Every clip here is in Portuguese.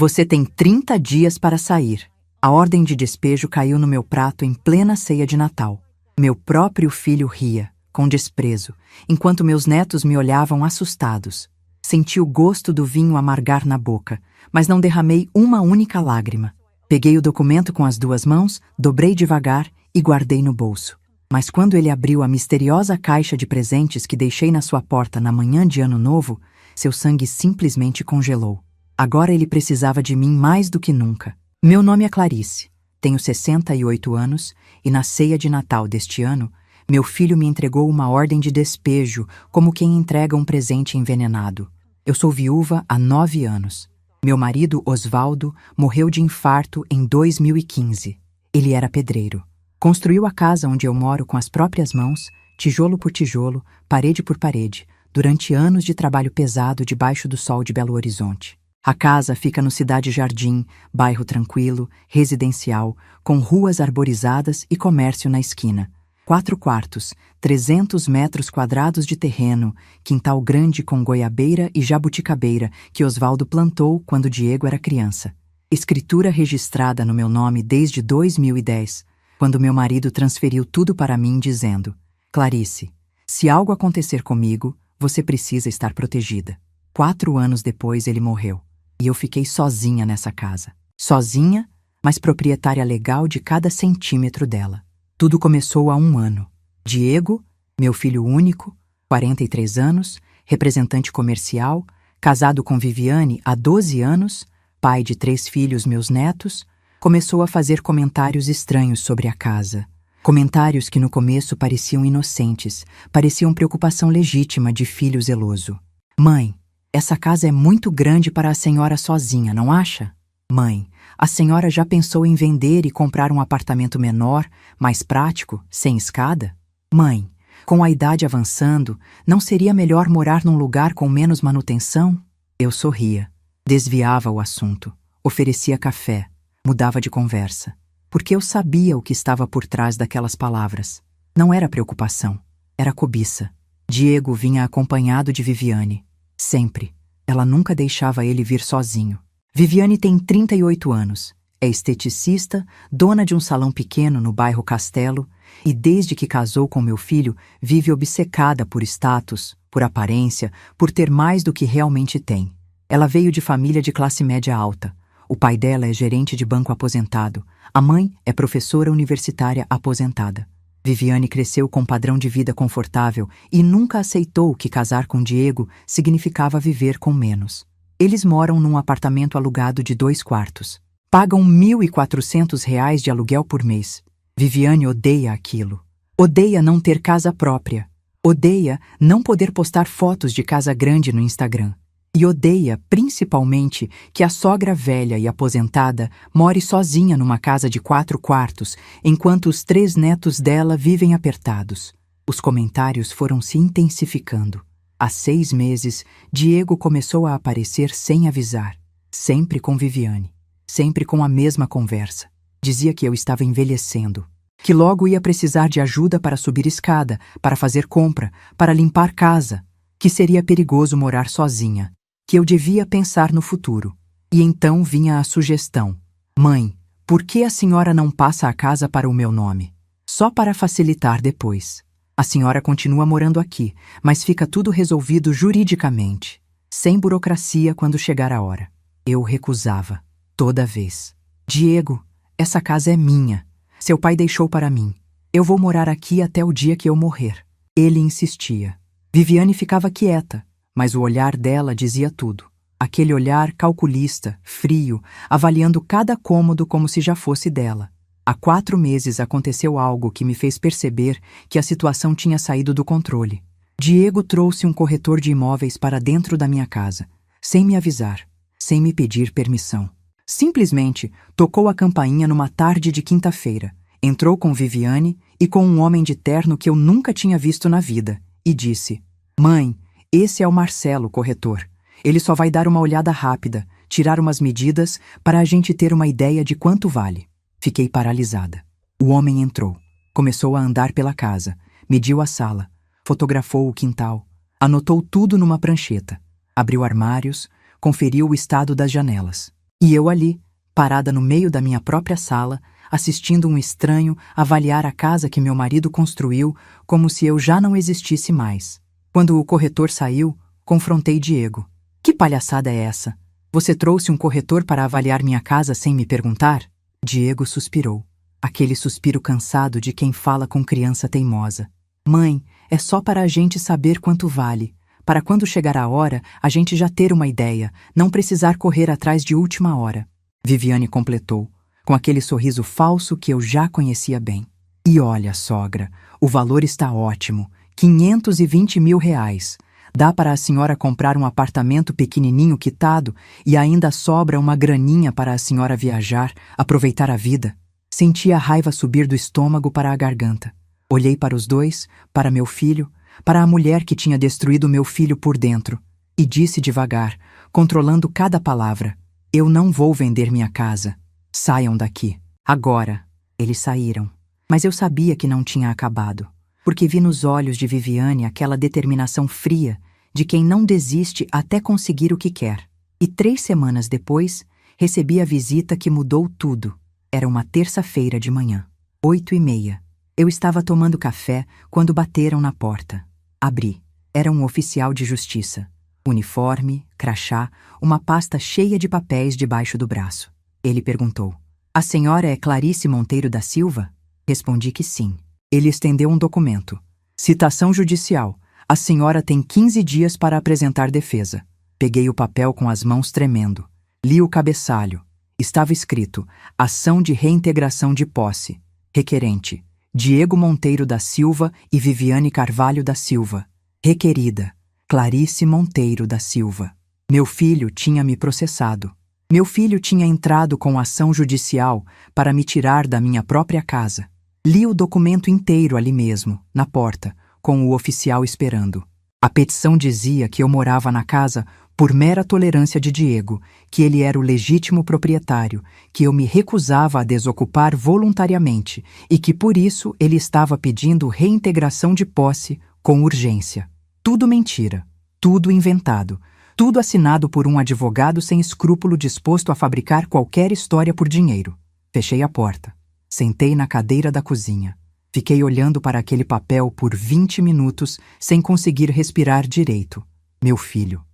Você tem 30 dias para sair. A ordem de despejo caiu no meu prato em plena ceia de Natal. Meu próprio filho ria, com desprezo, enquanto meus netos me olhavam assustados. Senti o gosto do vinho amargar na boca, mas não derramei uma única lágrima. Peguei o documento com as 2 mãos, dobrei devagar e guardei no bolso. Mas quando ele abriu a misteriosa caixa de presentes que deixei na sua porta na manhã de Ano Novo, seu sangue simplesmente congelou. Agora ele precisava de mim mais do que nunca. Meu nome é Clarice, tenho 68 anos e na ceia de Natal deste ano, meu filho me entregou uma ordem de despejo como quem entrega um presente envenenado. Eu sou viúva há 9 anos. Meu marido, Osvaldo, morreu de infarto em 2015. Ele era pedreiro. Construiu a casa onde eu moro com as próprias mãos, tijolo por tijolo, parede por parede, durante anos de trabalho pesado debaixo do sol de Belo Horizonte. A casa fica no Cidade Jardim, bairro tranquilo, residencial, com ruas arborizadas e comércio na esquina. 4 quartos, 300 metros quadrados de terreno, quintal grande com goiabeira e jabuticabeira que Osvaldo plantou quando Diego era criança. Escritura registrada no meu nome desde 2010, quando meu marido transferiu tudo para mim dizendo: Clarice, se algo acontecer comigo, você precisa estar protegida. 4 anos depois ele morreu, e eu fiquei sozinha nessa casa. Sozinha, mas proprietária legal de cada centímetro dela. Tudo começou há 1 ano. Diego, meu filho único, 43 anos, representante comercial, casado com Viviane há 12 anos, pai de 3 filhos meus netos, começou a fazer comentários estranhos sobre a casa. Comentários que no começo pareciam inocentes, pareciam preocupação legítima de filho zeloso. Mãe, essa casa é muito grande para a senhora sozinha, não acha? Mãe, a senhora já pensou em vender e comprar um apartamento menor, mais prático, sem escada? Mãe, com a idade avançando, não seria melhor morar num lugar com menos manutenção? Eu sorria, desviava o assunto, oferecia café, mudava de conversa, porque eu sabia o que estava por trás daquelas palavras. Não era preocupação, era cobiça. Diego vinha acompanhado de Viviane. Sempre. Ela nunca deixava ele vir sozinho. Viviane tem 38 anos, é esteticista, dona de um salão pequeno no bairro Castelo e desde que casou com meu filho vive obcecada por status, por aparência, por ter mais do que realmente tem. Ela veio de família de classe média alta. O pai dela é gerente de banco aposentado. A mãe é professora universitária aposentada. Viviane cresceu com um padrão de vida confortável e nunca aceitou que casar com Diego significava viver com menos. Eles moram num apartamento alugado de 2 quartos. Pagam R$ 1.400 de aluguel por mês. Viviane odeia aquilo. Odeia não ter casa própria. Odeia não poder postar fotos de casa grande no Instagram. E odeia, principalmente, que a sogra velha e aposentada more sozinha numa casa de 4 quartos, enquanto os 3 netos dela vivem apertados. Os comentários foram se intensificando. Há 6 meses, Diego começou a aparecer sem avisar, sempre com Viviane, sempre com a mesma conversa. Dizia que eu estava envelhecendo, que logo ia precisar de ajuda para subir escada, para fazer compra, para limpar casa, que seria perigoso morar sozinha, que eu devia pensar no futuro. E então vinha a sugestão: Mãe, por que a senhora não passa a casa para o meu nome? Só para facilitar depois. A senhora continua morando aqui, mas fica tudo resolvido juridicamente, sem burocracia quando chegar a hora. Eu recusava, toda vez. Diego, essa casa é minha. Seu pai deixou para mim. Eu vou morar aqui até o dia que eu morrer. Ele insistia. Viviane ficava quieta, mas o olhar dela dizia tudo. Aquele olhar calculista, frio, avaliando cada cômodo como se já fosse dela. Há 4 meses aconteceu algo que me fez perceber que a situação tinha saído do controle. Diego trouxe um corretor de imóveis para dentro da minha casa, sem me avisar, sem me pedir permissão. Simplesmente tocou a campainha numa tarde de quinta-feira, entrou com Viviane e com um homem de terno que eu nunca tinha visto na vida, e disse: Mãe, esse é o Marcelo, corretor. Ele só vai dar uma olhada rápida, tirar umas medidas para a gente ter uma ideia de quanto vale. Fiquei paralisada. O homem entrou, começou a andar pela casa, mediu a sala, fotografou o quintal, anotou tudo numa prancheta, abriu armários, conferiu o estado das janelas. E eu ali, parada no meio da minha própria sala, assistindo um estranho avaliar a casa que meu marido construiu como se eu já não existisse mais. Quando o corretor saiu, confrontei Diego. Que palhaçada é essa? Você trouxe um corretor para avaliar minha casa sem me perguntar? Diego suspirou. Aquele suspiro cansado de quem fala com criança teimosa. Mãe, é só para a gente saber quanto vale. Para quando chegar a hora, a gente já ter uma ideia, não precisar correr atrás de última hora. Viviane completou, com aquele sorriso falso que eu já conhecia bem. E olha, sogra, o valor está ótimo, 520 mil reais. Dá para a senhora comprar um apartamento pequenininho quitado e ainda sobra uma graninha para a senhora viajar, aproveitar a vida. Senti a raiva subir do estômago para a garganta. Olhei para os dois, para meu filho, para a mulher que tinha destruído meu filho por dentro, e disse devagar, controlando cada palavra: eu não vou vender minha casa. Saiam daqui. Agora. Eles saíram. Mas eu sabia que não tinha acabado, porque vi nos olhos de Viviane aquela determinação fria de quem não desiste até conseguir o que quer. E 3 semanas depois, recebi a visita que mudou tudo. Era uma terça-feira de manhã, 8h30. Eu estava tomando café quando bateram na porta. Abri. Era um oficial de justiça. Uniforme, crachá, uma pasta cheia de papéis debaixo do braço. Ele perguntou: a senhora é Clarice Monteiro da Silva? Respondi que sim. Ele estendeu um documento. Citação judicial. A senhora tem 15 dias para apresentar defesa. Peguei o papel com as mãos tremendo. Li o cabeçalho. Estava escrito: ação de reintegração de posse. Requerente: Diego Monteiro da Silva e Viviane Carvalho da Silva. Requerida: Clarice Monteiro da Silva. Meu filho tinha me processado. Meu filho tinha entrado com ação judicial para me tirar da minha própria casa. Li o documento inteiro ali mesmo, na porta, com o oficial esperando. A petição dizia que eu morava na casa por mera tolerância de Diego, que ele era o legítimo proprietário, que eu me recusava a desocupar voluntariamente e que por isso ele estava pedindo reintegração de posse com urgência. Tudo mentira, tudo inventado, tudo assinado por um advogado sem escrúpulo disposto a fabricar qualquer história por dinheiro. Fechei a porta. Sentei na cadeira da cozinha. Fiquei olhando para aquele papel por 20 minutos sem conseguir respirar direito. Meu filho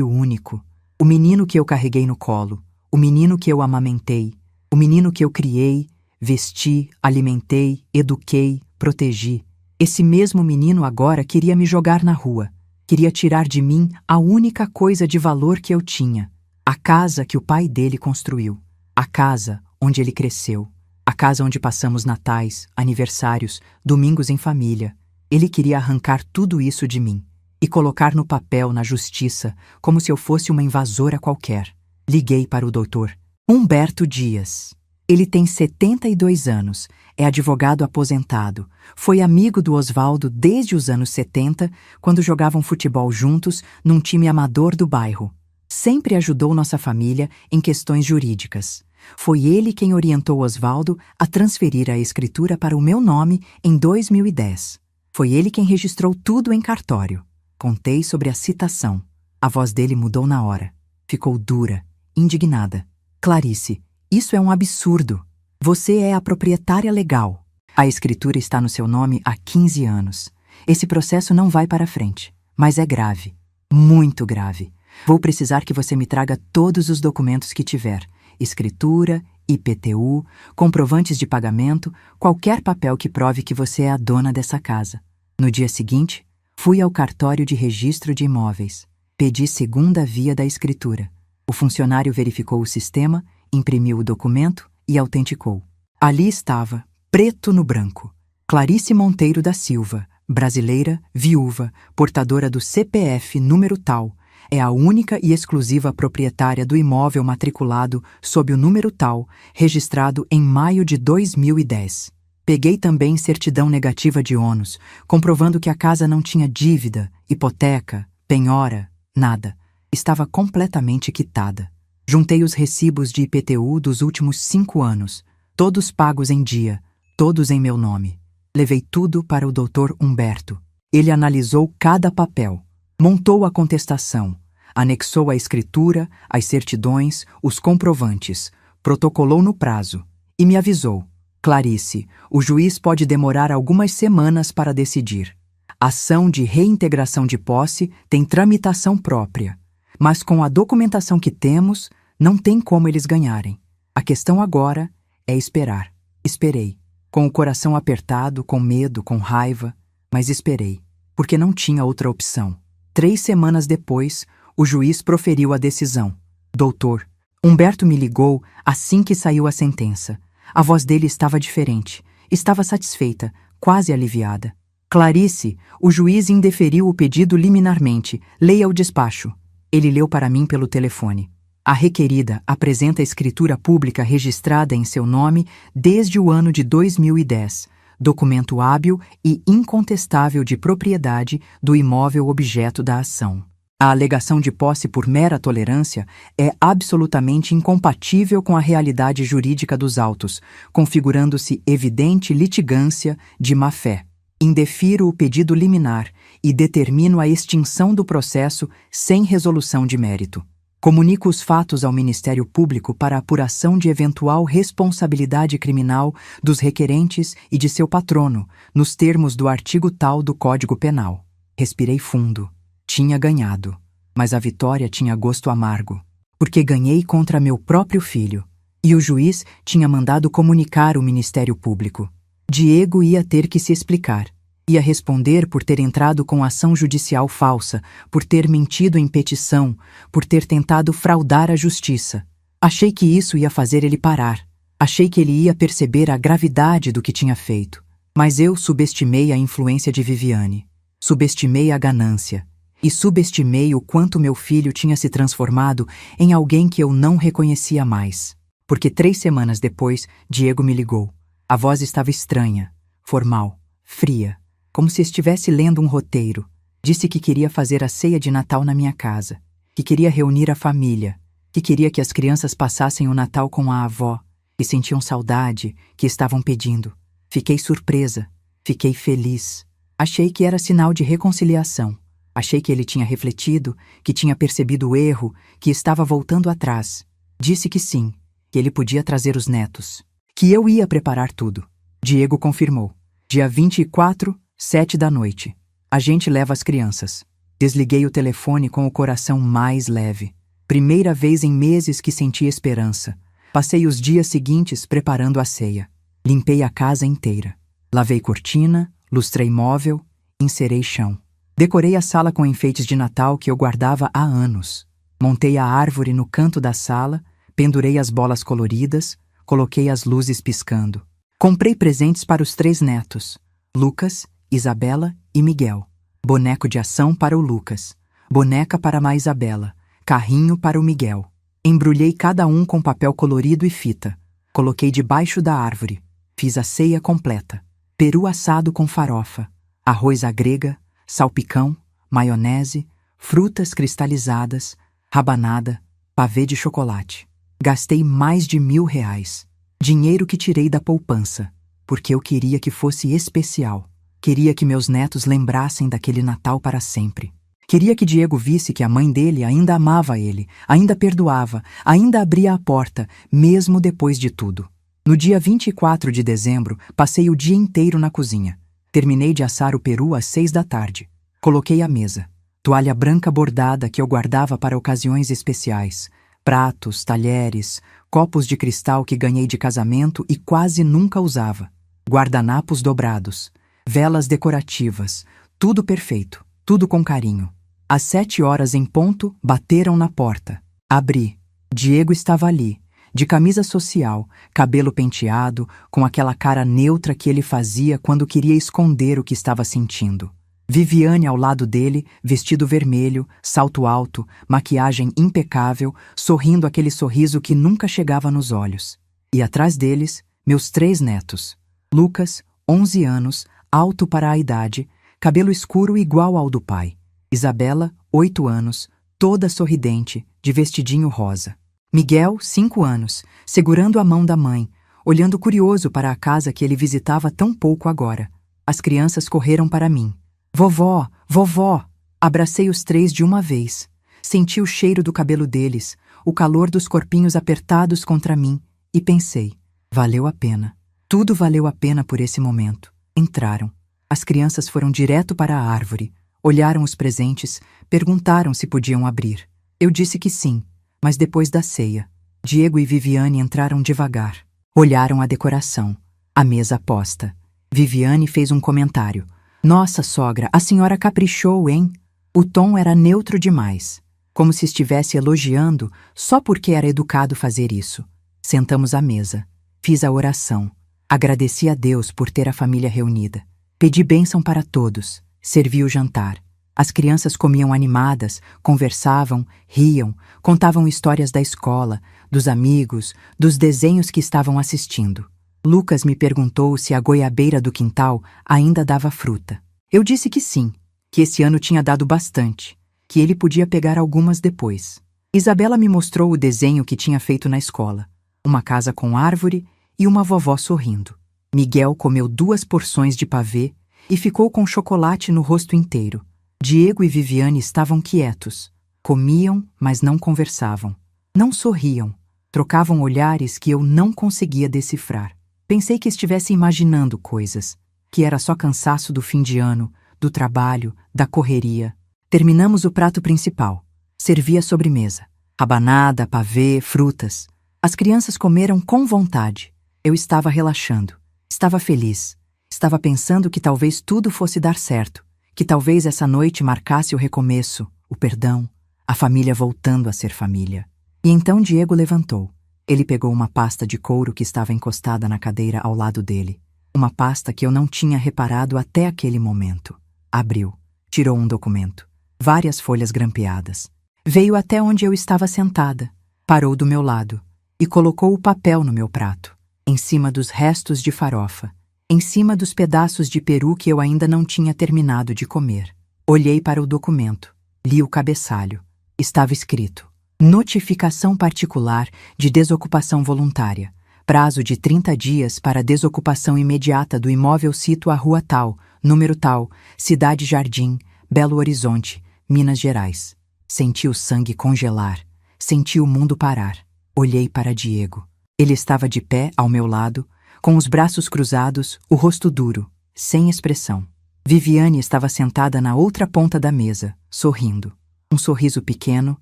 único, o menino que eu carreguei no colo, o menino que eu amamentei, o menino que eu criei, vesti, alimentei, eduquei, protegi. Esse mesmo menino agora queria me jogar na rua. Queria tirar de mim a única coisa de valor que eu tinha, a casa que o pai dele construiu, a casa onde ele cresceu, a casa onde passamos natais, aniversários, domingos em família. Ele queria arrancar tudo isso de mim e colocar no papel, na justiça, como se eu fosse uma invasora qualquer. Liguei para o doutor Humberto Dias. Ele tem 72 anos, é advogado aposentado, foi amigo do Oswaldo desde os anos 70, quando jogavam futebol juntos num time amador do bairro. Sempre ajudou nossa família em questões jurídicas. Foi ele quem orientou Oswaldo a transferir a escritura para o meu nome em 2010. Foi ele quem registrou tudo em cartório. Contei sobre a citação. A voz dele mudou na hora. Ficou dura, indignada. Clarice, isso é um absurdo. Você é a proprietária legal. A escritura está no seu nome há 15 anos. Esse processo não vai para frente, mas é grave. Muito grave. Vou precisar que você me traga todos os documentos que tiver. Escritura, IPTU, comprovantes de pagamento, qualquer papel que prove que você é a dona dessa casa. No dia seguinte, fui ao cartório de registro de imóveis. Pedi segunda via da escritura. O funcionário verificou o sistema, imprimiu o documento e autenticou. Ali estava, preto no branco: Clarice Monteiro da Silva, brasileira, viúva, portadora do CPF número tal, é a única e exclusiva proprietária do imóvel matriculado sob o número tal, registrado em maio de 2010. Peguei também certidão negativa de ônus, comprovando que a casa não tinha dívida, hipoteca, penhora, nada. Estava completamente quitada. Juntei os recibos de IPTU dos últimos 5 anos, todos pagos em dia, todos em meu nome. Levei tudo para o Dr. Humberto. Ele analisou cada papel, montou a contestação, Anexou a escritura, as certidões, os comprovantes, protocolou no prazo e me avisou: Clarice, o juiz pode demorar algumas semanas para decidir. A ação de reintegração de posse tem tramitação própria, mas com a documentação que temos, não tem como eles ganharem. A questão agora é esperar. Esperei, com o coração apertado, com medo, com raiva, mas esperei, porque não tinha outra opção. 3 semanas depois, o juiz proferiu a decisão. Doutor, Humberto me ligou assim que saiu a sentença. A voz dele estava diferente. Estava satisfeita, quase aliviada. Clarice, o juiz indeferiu o pedido liminarmente. Leia o despacho. Ele leu para mim pelo telefone. A requerida apresenta a escritura pública registrada em seu nome desde o ano de 2010, documento hábil e incontestável de propriedade do imóvel objeto da ação. A alegação de posse por mera tolerância é absolutamente incompatível com a realidade jurídica dos autos, configurando-se evidente litigância de má-fé. Indefiro o pedido liminar e determino a extinção do processo sem resolução de mérito. Comunico os fatos ao Ministério Público para apuração de eventual responsabilidade criminal dos requerentes e de seu patrono, nos termos do artigo tal do Código Penal. Respirei fundo. Tinha ganhado, mas a vitória tinha gosto amargo, porque ganhei contra meu próprio filho, e o juiz tinha mandado comunicar o Ministério Público. Diego ia ter que se explicar. Ia responder por ter entrado com ação judicial falsa, por ter mentido em petição, por ter tentado fraudar a justiça. Achei que isso ia fazer ele parar. Achei que ele ia perceber a gravidade do que tinha feito. Mas eu subestimei a influência de Viviane. Subestimei a ganância. E subestimei o quanto meu filho tinha se transformado em alguém que eu não reconhecia mais. Porque 3 semanas depois, Diego me ligou. A voz estava estranha, formal, fria, como se estivesse lendo um roteiro. Disse que queria fazer a ceia de Natal na minha casa, que queria reunir a família, que queria que as crianças passassem o Natal com a avó, que sentiam saudade, que estavam pedindo. Fiquei surpresa, fiquei feliz. Achei que era sinal de reconciliação. Achei que ele tinha refletido, que tinha percebido o erro, que estava voltando atrás. Disse que sim, que ele podia trazer os netos, que eu ia preparar tudo. Diego confirmou. Dia 24, 7 da noite. A gente leva as crianças. Desliguei o telefone com o coração mais leve. Primeira vez em meses que senti esperança. Passei os dias seguintes preparando a ceia. Limpei a casa inteira. Lavei cortina, lustrei móvel, encerei chão. Decorei a sala com enfeites de Natal que eu guardava há anos. Montei a árvore no canto da sala, pendurei as bolas coloridas, coloquei as luzes piscando. Comprei presentes para os 3 netos, Lucas, Isabela e Miguel. Boneco de ação para o Lucas, boneca para a Isabela, carrinho para o Miguel. Embrulhei cada um com papel colorido e fita. Coloquei debaixo da árvore. Fiz a ceia completa. Peru assado com farofa, arroz à grega, salpicão, maionese, frutas cristalizadas, rabanada, pavê de chocolate. Gastei mais de R$1.000. Dinheiro que tirei da poupança, porque eu queria que fosse especial. Queria que meus netos lembrassem daquele Natal para sempre. Queria que Diego visse que a mãe dele ainda amava ele, ainda perdoava, ainda abria a porta, mesmo depois de tudo. No dia 24 de dezembro, passei o dia inteiro na cozinha. Terminei de assar o peru às 6 da tarde. Coloquei a mesa. Toalha branca bordada que eu guardava para ocasiões especiais. Pratos, talheres, copos de cristal que ganhei de casamento e quase nunca usava. Guardanapos dobrados. Velas decorativas. Tudo perfeito. Tudo com carinho. Às 7 horas em ponto, bateram na porta. Abri. Diego estava ali, de camisa social, cabelo penteado, com aquela cara neutra que ele fazia quando queria esconder o que estava sentindo. Viviane ao lado dele, vestido vermelho, salto alto, maquiagem impecável, sorrindo aquele sorriso que nunca chegava nos olhos. E atrás deles, meus 3 netos. Lucas, 11 anos, alto para a idade, cabelo escuro igual ao do pai. Isabela, 8 anos, toda sorridente, de vestidinho rosa. Miguel, 5 anos, segurando a mão da mãe, olhando curioso para a casa que ele visitava tão pouco agora. As crianças correram para mim. Vovó, vovó! Abracei os 3 de uma vez. Senti o cheiro do cabelo deles, o calor dos corpinhos apertados contra mim, e pensei, valeu a pena. Tudo valeu a pena por esse momento. Entraram. As crianças foram direto para a árvore, olharam os presentes, perguntaram se podiam abrir. Eu disse que sim, mas depois da ceia, Diego e Viviane entraram devagar. Olharam a decoração, a mesa posta. Viviane fez um comentário. Nossa, sogra, a senhora caprichou, hein? O tom era neutro demais, como se estivesse elogiando só porque era educado fazer isso. Sentamos à mesa. Fiz a oração. Agradeci a Deus por ter a família reunida. Pedi bênção para todos. Servi o jantar. As crianças comiam animadas, conversavam, riam, contavam histórias da escola, dos amigos, dos desenhos que estavam assistindo. Lucas me perguntou se a goiabeira do quintal ainda dava fruta. Eu disse que sim, que esse ano tinha dado bastante, que ele podia pegar algumas depois. Isabela me mostrou o desenho que tinha feito na escola. Uma casa com árvore e uma vovó sorrindo. Miguel comeu 2 porções de pavê e ficou com chocolate no rosto inteiro. Diego e Viviane estavam quietos. Comiam, mas não conversavam. Não sorriam. Trocavam olhares que eu não conseguia decifrar. Pensei que estivesse imaginando coisas, que era só cansaço do fim de ano, do trabalho, da correria. Terminamos o prato principal. Servi a sobremesa. Rabanada, pavê, frutas. As crianças comeram com vontade. Eu estava relaxando. Estava feliz. Estava pensando que talvez tudo fosse dar certo. Que talvez essa noite marcasse o recomeço, o perdão, a família voltando a ser família. E então Diego levantou. Ele pegou uma pasta de couro que estava encostada na cadeira ao lado dele. Uma pasta que eu não tinha reparado até aquele momento. Abriu. Tirou um documento. Várias folhas grampeadas. Veio até onde eu estava sentada. Parou do meu lado. E colocou o papel no meu prato. Em cima dos restos de farofa. Em cima dos pedaços de peru que eu ainda não tinha terminado de comer. Olhei para o documento. Li o cabeçalho. Estava escrito: Notificação particular de desocupação voluntária. Prazo de 30 dias para desocupação imediata do imóvel sito à rua tal, número tal, Cidade Jardim, Belo Horizonte, Minas Gerais. Senti o sangue congelar. Senti o mundo parar. Olhei para Diego. Ele estava de pé ao meu lado, com os braços cruzados, o rosto duro, sem expressão. Viviane estava sentada na outra ponta da mesa, sorrindo. Um sorriso pequeno,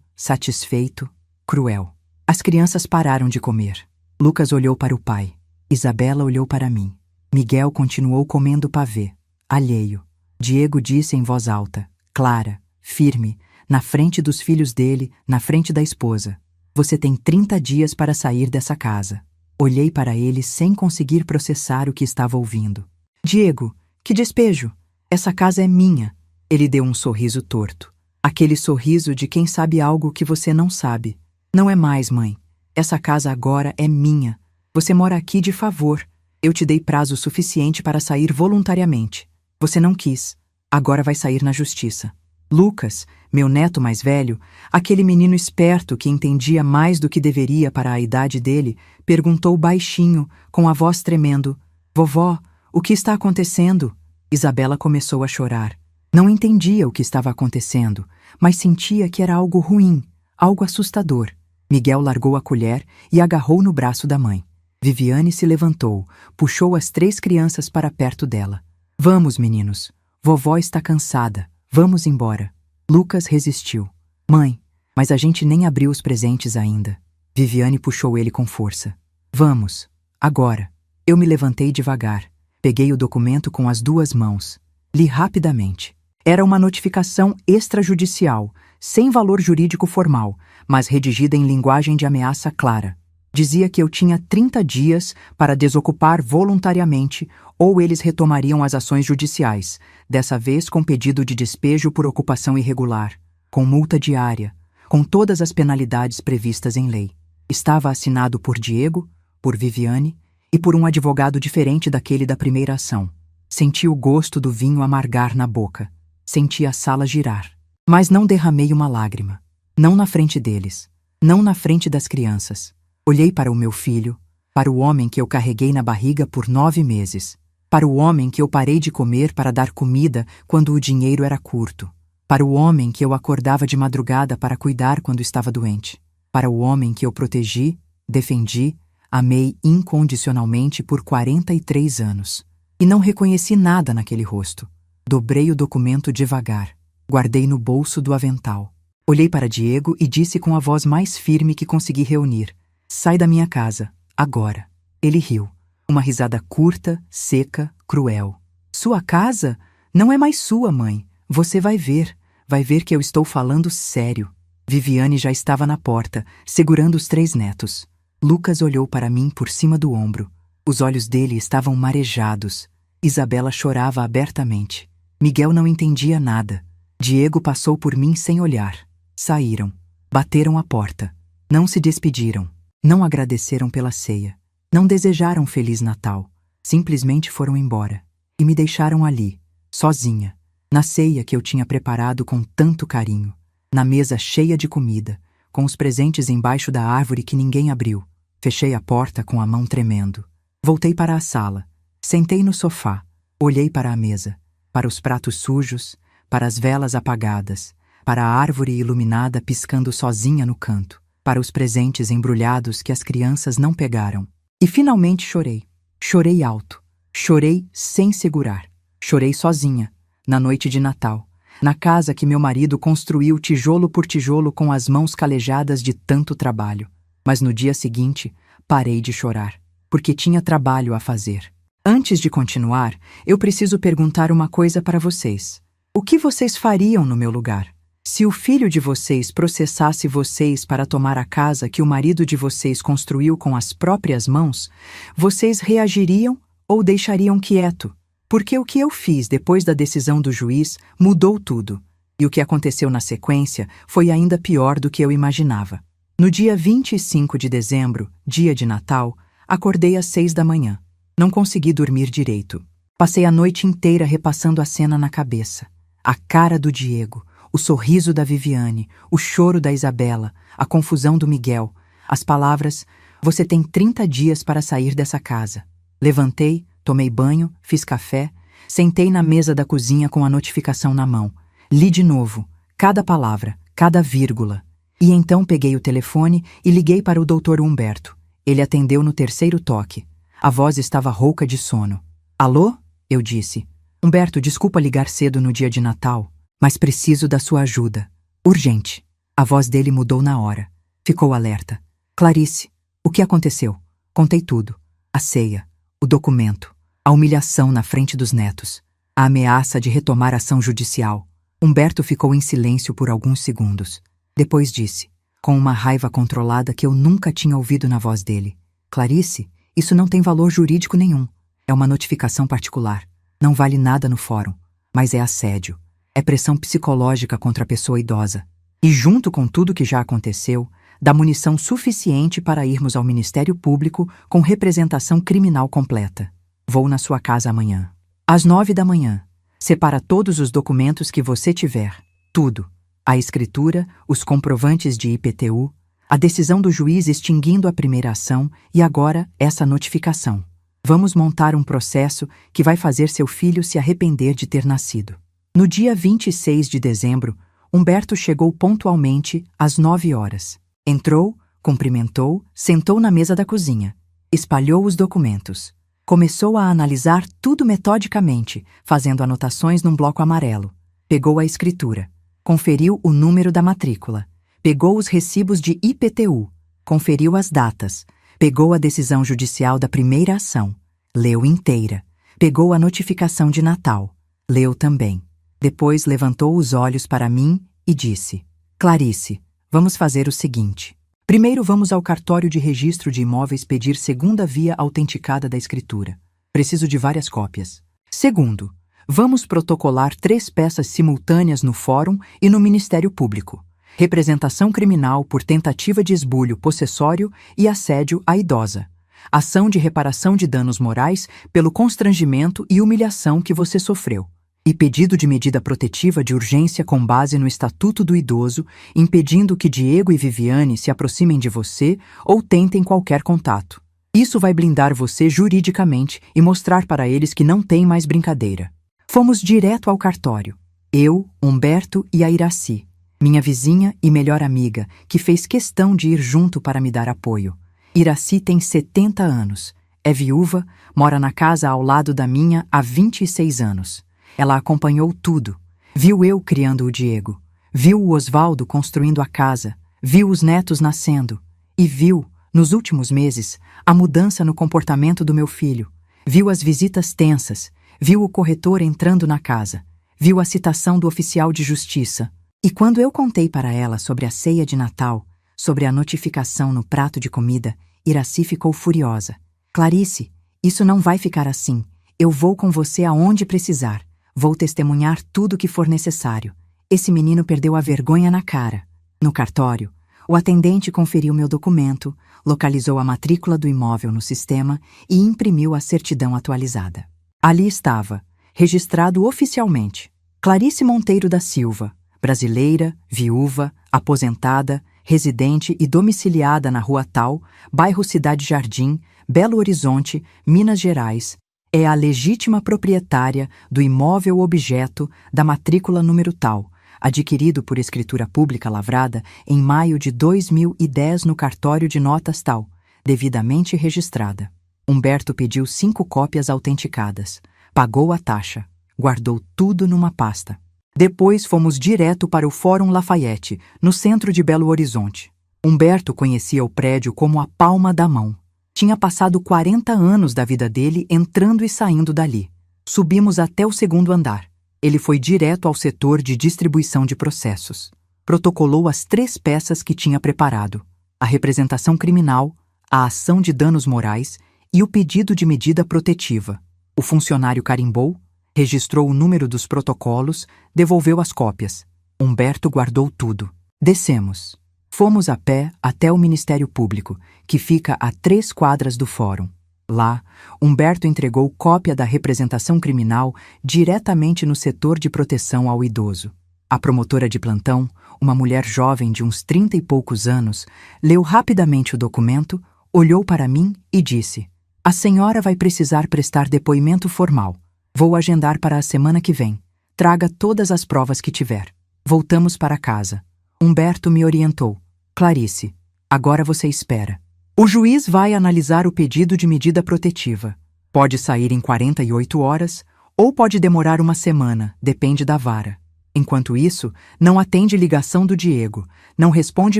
satisfeito, cruel. As crianças pararam de comer. Lucas olhou para o pai. Isabela olhou para mim. Miguel continuou comendo pavê, alheio. Diego disse em voz alta, clara, firme, na frente dos filhos dele, na frente da esposa: Você tem 30 dias para sair dessa casa. Olhei para ele sem conseguir processar o que estava ouvindo. Diego, que despejo! Essa casa é minha. Ele deu um sorriso torto. Aquele sorriso de quem sabe algo que você não sabe. Não é mais, mãe. Essa casa agora é minha. Você mora aqui de favor. Eu te dei prazo suficiente para sair voluntariamente. Você não quis. Agora vai sair na justiça. Lucas, meu neto mais velho, aquele menino esperto que entendia mais do que deveria para a idade dele, perguntou baixinho, com a voz tremendo: Vovó, o que está acontecendo? Isabela começou a chorar. Não entendia o que estava acontecendo, mas sentia que era algo ruim, algo assustador. Miguel largou a colher e agarrou no braço da mãe. Viviane se levantou, puxou as 3 crianças para perto dela. Vamos, meninos. Vovó está cansada. Vamos embora. Lucas resistiu. Mãe, mas a gente nem abriu os presentes ainda. Viviane puxou ele com força. Vamos. Agora. Eu me levantei devagar. Peguei o documento com as 2 mãos. Li rapidamente. Era uma notificação extrajudicial, sem valor jurídico formal, mas redigida em linguagem de ameaça clara. Dizia que eu tinha 30 dias para desocupar voluntariamente ou eles retomariam as ações judiciais, dessa vez com pedido de despejo por ocupação irregular, com multa diária, com todas as penalidades previstas em lei. Estava assinado por Diego, por Viviane e por um advogado diferente daquele da primeira ação. Senti o gosto do vinho amargar na boca. Senti a sala girar. Mas não derramei uma lágrima. Não na frente deles. Não na frente das crianças. Olhei para o meu filho, para o homem que eu carreguei na barriga por 9 meses, para o homem que eu parei de comer para dar comida quando o dinheiro era curto, para o homem que eu acordava de madrugada para cuidar quando estava doente, para o homem que eu protegi, defendi, amei incondicionalmente por 43 anos. E não reconheci nada naquele rosto. Dobrei o documento devagar, guardei no bolso do avental. Olhei para Diego e disse com a voz mais firme que consegui reunir: "Sai da minha casa, agora." Ele riu. Uma risada curta, seca, cruel. "Sua casa? Não é mais sua, mãe. Você vai ver que eu estou falando sério." Viviane já estava na porta, segurando os 3 netos. Lucas olhou para mim por cima do ombro. Os olhos dele estavam marejados. Isabela chorava abertamente. Miguel não entendia nada. Diego passou por mim sem olhar. Saíram. Bateram a porta. Não se despediram. Não agradeceram pela ceia. Não desejaram Feliz Natal. Simplesmente foram embora. E me deixaram ali, sozinha, na ceia que eu tinha preparado com tanto carinho, na mesa cheia de comida, com os presentes embaixo da árvore que ninguém abriu. Fechei a porta com a mão tremendo. Voltei para a sala. Sentei no sofá. Olhei para a mesa, para os pratos sujos, para as velas apagadas, para a árvore iluminada piscando sozinha no canto, para os presentes embrulhados que as crianças não pegaram. E finalmente chorei. Chorei alto. Chorei sem segurar. Chorei sozinha, na noite de Natal, na casa que meu marido construiu tijolo por tijolo com as mãos calejadas de tanto trabalho. Mas no dia seguinte, parei de chorar, porque tinha trabalho a fazer. Antes de continuar, eu preciso perguntar uma coisa para vocês. O que vocês fariam no meu lugar? Se o filho de vocês processasse vocês para tomar a casa que o marido de vocês construiu com as próprias mãos, vocês reagiriam ou deixariam quieto? Porque o que eu fiz depois da decisão do juiz mudou tudo. E o que aconteceu na sequência foi ainda pior do que eu imaginava. No dia 25 de dezembro, dia de Natal, acordei às 6 da manhã. Não consegui dormir direito. Passei a noite inteira repassando a cena na cabeça. A cara do Diego, o sorriso da Viviane, o choro da Isabela, a confusão do Miguel, as palavras: "Você tem 30 dias para sair dessa casa." Levantei, tomei banho, fiz café, sentei na mesa da cozinha com a notificação na mão. Li de novo, cada palavra, cada vírgula. E então peguei o telefone e liguei para o Dr. Humberto. Ele atendeu no 3º toque. A voz estava rouca de sono. "Alô?" eu disse. "Humberto, desculpa ligar cedo no dia de Natal, mas preciso da sua ajuda. Urgente." A voz dele mudou na hora. Ficou alerta. "Clarice, o que aconteceu?" Contei tudo. A ceia, o documento, a humilhação na frente dos netos, a ameaça de retomar ação judicial. Humberto ficou em silêncio por alguns segundos. Depois disse, com uma raiva controlada que eu nunca tinha ouvido na voz dele: "Clarice, isso não tem valor jurídico nenhum. É uma notificação particular. Não vale nada no fórum. Mas é assédio. É pressão psicológica contra a pessoa idosa. E junto com tudo que já aconteceu, dá munição suficiente para irmos ao Ministério Público com representação criminal completa. Vou na sua casa amanhã. Às 9 da manhã. Separa todos os documentos que você tiver. Tudo. A escritura, os comprovantes de IPTU, a decisão do juiz extinguindo a primeira ação e agora essa notificação. Vamos montar um processo que vai fazer seu filho se arrepender de ter nascido." No dia 26 de dezembro, Humberto chegou pontualmente às 9 horas. Entrou, cumprimentou, sentou na mesa da cozinha. Espalhou os documentos. Começou a analisar tudo metodicamente, fazendo anotações num bloco amarelo. Pegou a escritura. Conferiu o número da matrícula. Pegou os recibos de IPTU. Conferiu as datas. Pegou a decisão judicial da primeira ação. Leu inteira. Pegou a notificação de Natal. Leu também. Depois levantou os olhos para mim e disse: "Clarice, vamos fazer o seguinte. Primeiro vamos ao cartório de registro de imóveis pedir segunda via autenticada da escritura. Preciso de várias cópias. Segundo, vamos protocolar 3 peças simultâneas no Fórum e no Ministério Público. Representação criminal por tentativa de esbulho possessório e assédio à idosa. Ação de reparação de danos morais pelo constrangimento e humilhação que você sofreu. E pedido de medida protetiva de urgência com base no Estatuto do Idoso, impedindo que Diego e Viviane se aproximem de você ou tentem qualquer contato. Isso vai blindar você juridicamente e mostrar para eles que não tem mais brincadeira." Fomos direto ao cartório. Eu, Humberto e a Iraci, minha vizinha e melhor amiga, que fez questão de ir junto para me dar apoio. Iraci tem 70 anos, é viúva, mora na casa ao lado da minha há 26 anos. Ela acompanhou tudo. Viu eu criando o Diego, viu o Osvaldo construindo a casa, viu os netos nascendo e viu, nos últimos meses, a mudança no comportamento do meu filho. Viu as visitas tensas, viu o corretor entrando na casa, viu a citação do oficial de justiça. E quando eu contei para ela sobre a ceia de Natal, sobre a notificação no prato de comida, Iraci ficou furiosa. Clarice, isso não vai ficar assim. Eu vou com você aonde precisar. Vou testemunhar tudo o que for necessário. Esse menino perdeu a vergonha na cara. No cartório, o atendente conferiu meu documento, localizou a matrícula do imóvel no sistema e imprimiu a certidão atualizada. Ali estava, registrado oficialmente, Clarice Monteiro da Silva, brasileira, viúva, aposentada, residente e domiciliada na Rua Tal, bairro Cidade Jardim, Belo Horizonte, Minas Gerais, é a legítima proprietária do imóvel objeto da matrícula número tal, adquirido por escritura pública lavrada em maio de 2010 no cartório de notas tal, devidamente registrada. Humberto pediu 5 cópias autenticadas, pagou a taxa, guardou tudo numa pasta. Depois fomos direto para o Fórum Lafayette, no centro de Belo Horizonte. Humberto conhecia o prédio como a palma da mão. Tinha passado 40 anos da vida dele entrando e saindo dali. Subimos até o 2º andar. Ele foi direto ao setor de distribuição de processos. Protocolou as 3 peças que tinha preparado: a representação criminal, a ação de danos morais e o pedido de medida protetiva. O funcionário carimbou, registrou o número dos protocolos, devolveu as cópias. Humberto guardou tudo. Descemos. Fomos a pé até o Ministério Público, que fica a 3 quadras do fórum. Lá, Humberto entregou cópia da representação criminal diretamente no setor de proteção ao idoso. A promotora de plantão, uma mulher jovem de uns 30 e poucos anos, leu rapidamente o documento, olhou para mim e disse: "A senhora vai precisar prestar depoimento formal. Vou agendar para a semana que vem. Traga todas as provas que tiver." Voltamos para casa. Humberto me orientou: "Clarice, agora você espera. O juiz vai analisar o pedido de medida protetiva. Pode sair em 48 horas ou pode demorar uma semana, depende da vara. Enquanto isso, não atende ligação do Diego, não responde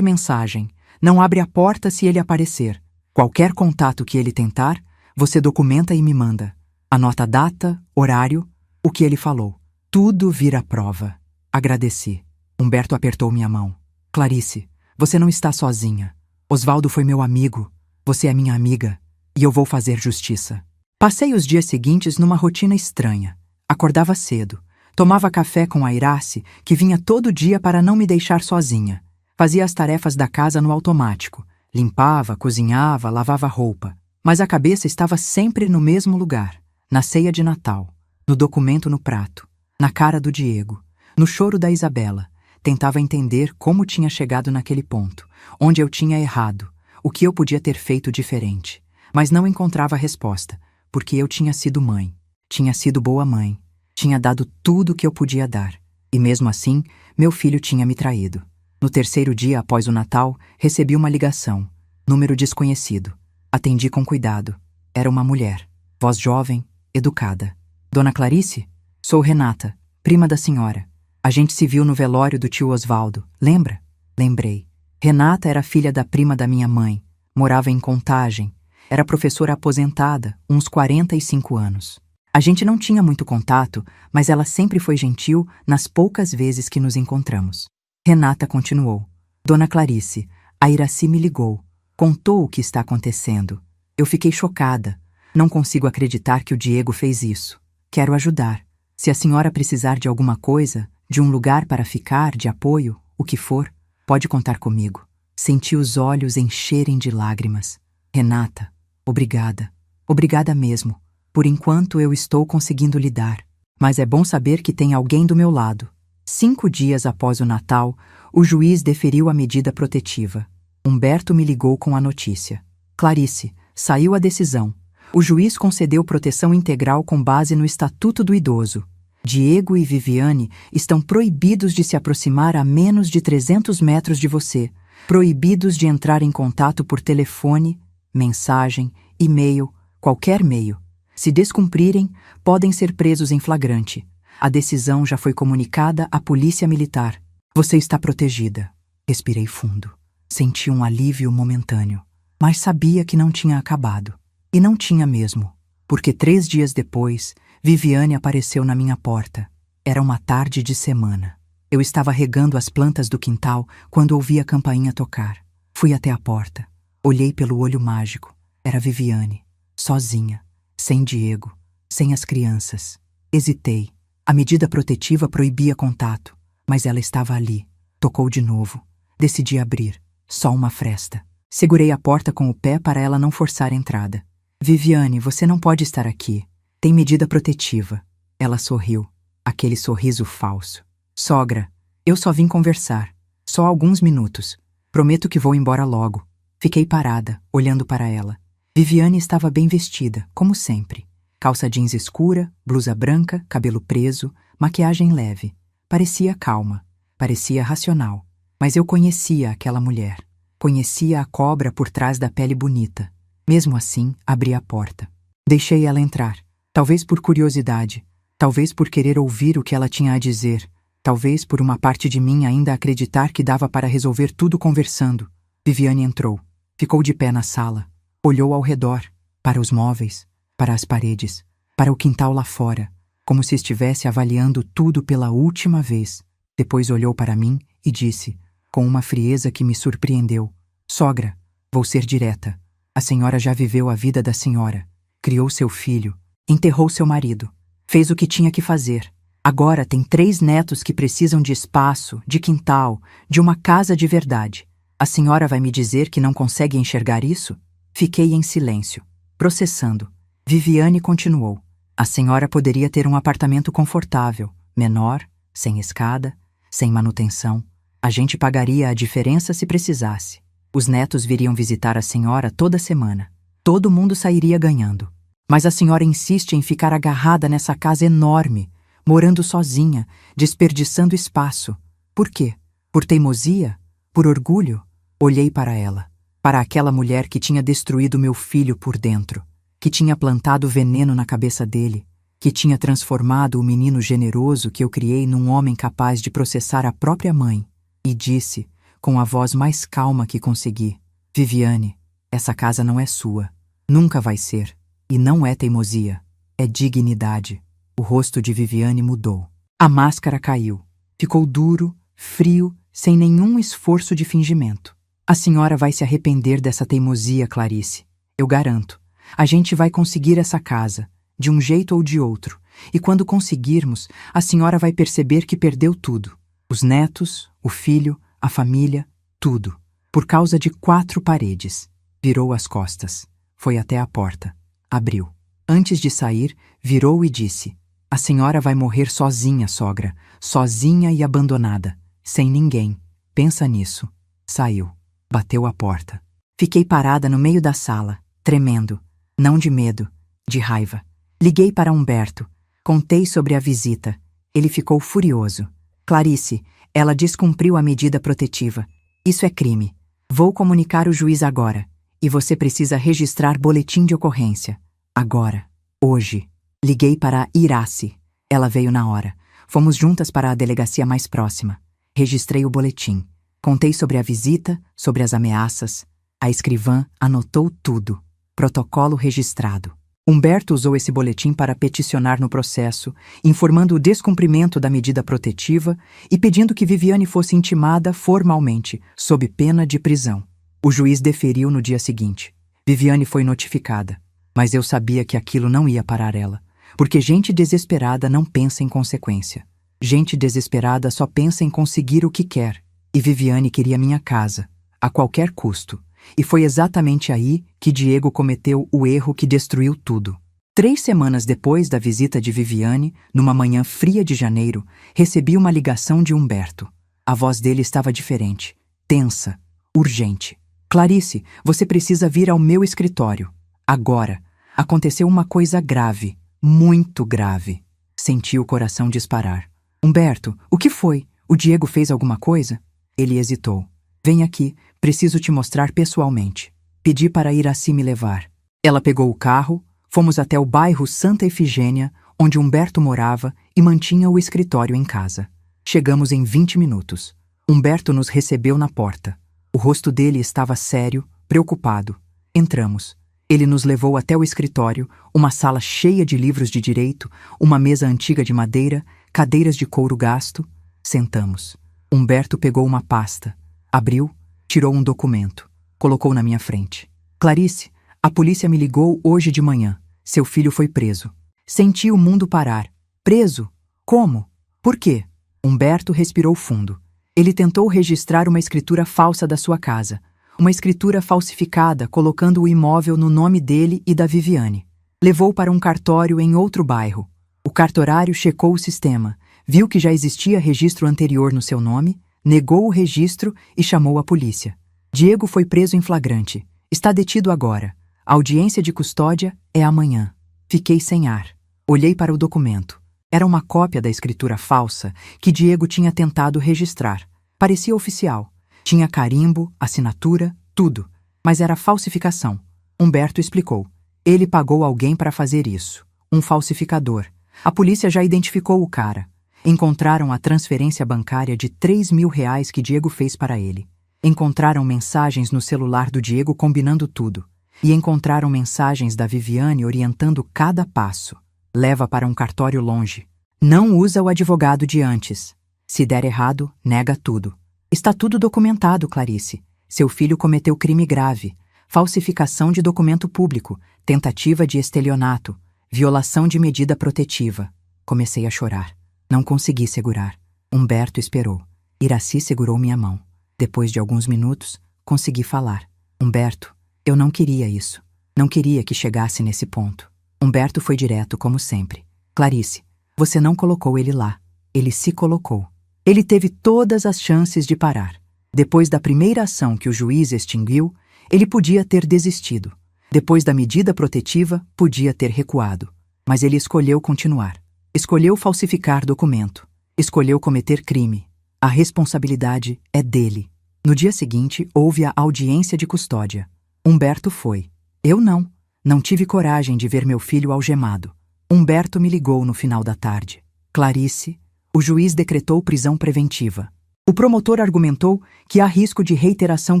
mensagem, não abre a porta se ele aparecer. Qualquer contato que ele tentar, você documenta e me manda. Anota a data, horário, o que ele falou. Tudo vira prova." Agradeci. Humberto apertou minha mão. "Clarice, você não está sozinha. Osvaldo foi meu amigo, você é minha amiga, e eu vou fazer justiça." Passei os dias seguintes numa rotina estranha. Acordava cedo, tomava café com a Iraci, que vinha todo dia para não me deixar sozinha. Fazia as tarefas da casa no automático. Limpava, cozinhava, lavava roupa. Mas a cabeça estava sempre no mesmo lugar, na ceia de Natal, no documento no prato, na cara do Diego, no choro da Isabela. Tentava entender como tinha chegado naquele ponto, onde eu tinha errado, o que eu podia ter feito diferente. Mas não encontrava resposta, porque eu tinha sido mãe, tinha sido boa mãe, tinha dado tudo o que eu podia dar. E mesmo assim, meu filho tinha me traído. No 3º dia após o Natal, recebi uma ligação, número desconhecido. Atendi com cuidado. Era uma mulher, voz jovem, educada. "Dona Clarice? Sou Renata, prima da senhora. A gente se viu no velório do tio Osvaldo, lembra?" Lembrei. Renata era filha da prima da minha mãe, morava em Contagem, era professora aposentada, uns 45 anos. A gente não tinha muito contato, mas ela sempre foi gentil nas poucas vezes que nos encontramos. Renata continuou: "Dona Clarice, a Iraci me ligou, contou o que está acontecendo. Eu fiquei chocada. Não consigo acreditar que o Diego fez isso. Quero ajudar. Se a senhora precisar de alguma coisa, de um lugar para ficar, de apoio, o que for, pode contar comigo." Senti os olhos encherem de lágrimas. "Renata, obrigada. Obrigada mesmo. Por enquanto eu estou conseguindo lidar. Mas é bom saber que tem alguém do meu lado." 5 dias após o Natal, o juiz deferiu a medida protetiva. Humberto me ligou com a notícia: "Clarice, saiu a decisão. O juiz concedeu proteção integral com base no Estatuto do Idoso. Diego e Viviane estão proibidos de se aproximar a menos de 300 metros de você, proibidos de entrar em contato por telefone, mensagem, e-mail, qualquer meio. Se descumprirem, podem ser presos em flagrante. A decisão já foi comunicada à polícia militar. Você está protegida. Respirei fundo. Senti um alívio momentâneo, mas sabia que não tinha acabado. E não tinha mesmo, porque 3 dias depois, Viviane apareceu na minha porta. Era uma tarde de semana. Eu estava regando as plantas do quintal quando ouvi a campainha tocar. Fui até a porta. Olhei pelo olho mágico. Era Viviane, sozinha, sem Diego, sem as crianças. Hesitei. A medida protetiva proibia contato, mas ela estava ali. Tocou de novo. Decidi abrir. Só uma fresta. Segurei a porta com o pé para ela não forçar a entrada. Viviane, você não pode estar aqui. Tem medida protetiva. Ela sorriu. Aquele sorriso falso. Sogra, eu só vim conversar. Só alguns minutos. Prometo que vou embora logo. Fiquei parada, olhando para ela. Viviane estava bem vestida, como sempre. Calça jeans escura, blusa branca, cabelo preso, maquiagem leve. Parecia calma. Parecia racional. Mas eu conhecia aquela mulher. Conhecia a cobra por trás da pele bonita. Mesmo assim, abri a porta. Deixei ela entrar. Talvez por curiosidade. Talvez por querer ouvir o que ela tinha a dizer. Talvez por uma parte de mim ainda acreditar que dava para resolver tudo conversando. Viviane entrou. Ficou de pé na sala. Olhou ao redor. Para os móveis. Para as paredes. Para o quintal lá fora. Como se estivesse avaliando tudo pela última vez. Depois olhou para mim e disse, com uma frieza que me surpreendeu: Sogra, vou ser direta. A senhora já viveu a vida da senhora. Criou seu filho. Enterrou seu marido. Fez o que tinha que fazer. Agora tem 3 netos que precisam de espaço, de quintal, de uma casa de verdade. A senhora vai me dizer que não consegue enxergar isso? Fiquei em silêncio, processando. Viviane continuou. A senhora poderia ter um apartamento confortável, menor, sem escada, sem manutenção. A gente pagaria a diferença se precisasse. Os netos viriam visitar a senhora toda semana. Todo mundo sairia ganhando. Mas a senhora insiste em ficar agarrada nessa casa enorme, morando sozinha, desperdiçando espaço. Por quê? Por teimosia? Por orgulho? Olhei para ela, para aquela mulher que tinha destruído meu filho por dentro, que tinha plantado veneno na cabeça dele, que tinha transformado o menino generoso que eu criei num homem capaz de processar a própria mãe, e disse, com a voz mais calma que consegui: Viviane, essa casa não é sua. Nunca vai ser. E não é teimosia. É dignidade. O rosto de Viviane mudou. A máscara caiu. Ficou duro, frio, sem nenhum esforço de fingimento. A senhora vai se arrepender dessa teimosia, Clarice. Eu garanto. A gente vai conseguir essa casa, de um jeito ou de outro. E quando conseguirmos, a senhora vai perceber que perdeu tudo. Os netos, o filho, a família, tudo. Por causa de 4 paredes. Virou as costas. Foi até a porta. Abriu. Antes de sair, virou e disse: A senhora vai morrer sozinha, sogra. Sozinha e abandonada. Sem ninguém. Pensa nisso. Saiu. Bateu a porta. Fiquei parada no meio da sala, tremendo. Não de medo, de raiva. Liguei para Humberto. Contei sobre a visita. Ele ficou furioso. Clarice, ela descumpriu a medida protetiva. Isso é crime. Vou comunicar o juiz agora. E você precisa registrar boletim de ocorrência. Agora. Hoje. Liguei para a Irace. Ela veio na hora. Fomos juntas para a delegacia mais próxima. Registrei o boletim. Contei sobre a visita, sobre as ameaças. A escrivã anotou tudo. Protocolo registrado. Humberto usou esse boletim para peticionar no processo, informando o descumprimento da medida protetiva e pedindo que Viviane fosse intimada formalmente, sob pena de prisão. O juiz deferiu no dia seguinte. Viviane foi notificada, mas eu sabia que aquilo não ia parar ela, porque gente desesperada não pensa em consequência. Gente desesperada só pensa em conseguir o que quer. E Viviane queria minha casa, a qualquer custo. E foi exatamente aí que Diego cometeu o erro que destruiu tudo. 3 semanas depois da visita de Viviane, numa manhã fria de janeiro, recebi uma ligação de Humberto. A voz dele estava diferente, tensa, urgente. Clarice, você precisa vir ao meu escritório. Agora. Aconteceu uma coisa grave, muito grave. Senti o coração disparar. Humberto, o que foi? O Diego fez alguma coisa? Ele hesitou. Vem aqui, preciso te mostrar pessoalmente. Pedi para Iraci me levar. Ela pegou o carro, fomos até o bairro Santa Efigênia, onde Humberto morava e mantinha o escritório em casa. Chegamos em 20 minutos. Humberto nos recebeu na porta. O rosto dele estava sério, preocupado. Entramos. Ele nos levou até o escritório, uma sala cheia de livros de direito, uma mesa antiga de madeira, cadeiras de couro gasto. Sentamos. Humberto pegou uma pasta, abriu, tirou um documento, colocou na minha frente. Clarice, a polícia me ligou hoje de manhã. Seu filho foi preso. Senti o mundo parar. Preso? Como? Por quê? Humberto respirou fundo. Ele tentou registrar uma escritura falsa da sua casa. Uma escritura falsificada, colocando o imóvel no nome dele e da Viviane. Levou para um cartório em outro bairro. O cartorário checou o sistema, viu que já existia registro anterior no seu nome, negou o registro e chamou a polícia. Diego foi preso em flagrante. Está detido agora. A audiência de custódia é amanhã. Fiquei sem ar. Olhei para o documento. Era uma cópia da escritura falsa que Diego tinha tentado registrar. Parecia oficial. Tinha carimbo, assinatura, tudo. Mas era falsificação. Humberto explicou. Ele pagou alguém para fazer isso. Um falsificador. A polícia já identificou o cara. Encontraram a transferência bancária de R$ 3.000 que Diego fez para ele. Encontraram mensagens no celular do Diego combinando tudo. E encontraram mensagens da Viviane orientando cada passo. Leva para um cartório longe. Não usa o advogado de antes. Se der errado, nega tudo. Está tudo documentado, Clarice. Seu filho cometeu crime grave. Falsificação de documento público, tentativa de estelionato, violação de medida protetiva. Comecei a chorar. Não consegui segurar. Humberto esperou. Iraci segurou minha mão. Depois de alguns minutos, consegui falar. Humberto, eu não queria isso. Não queria que chegasse nesse ponto. Humberto foi direto, como sempre. Clarice, você não colocou ele lá. Ele se colocou. Ele teve todas as chances de parar. Depois da primeira ação que o juiz extinguiu, ele podia ter desistido. Depois da medida protetiva, podia ter recuado. Mas ele escolheu continuar. Escolheu falsificar documento. Escolheu cometer crime. A responsabilidade é dele. No dia seguinte, houve a audiência de custódia. Humberto foi. Eu não. Não tive coragem de ver meu filho algemado. Humberto me ligou no final da tarde. Clarice, o juiz decretou prisão preventiva. O promotor argumentou que há risco de reiteração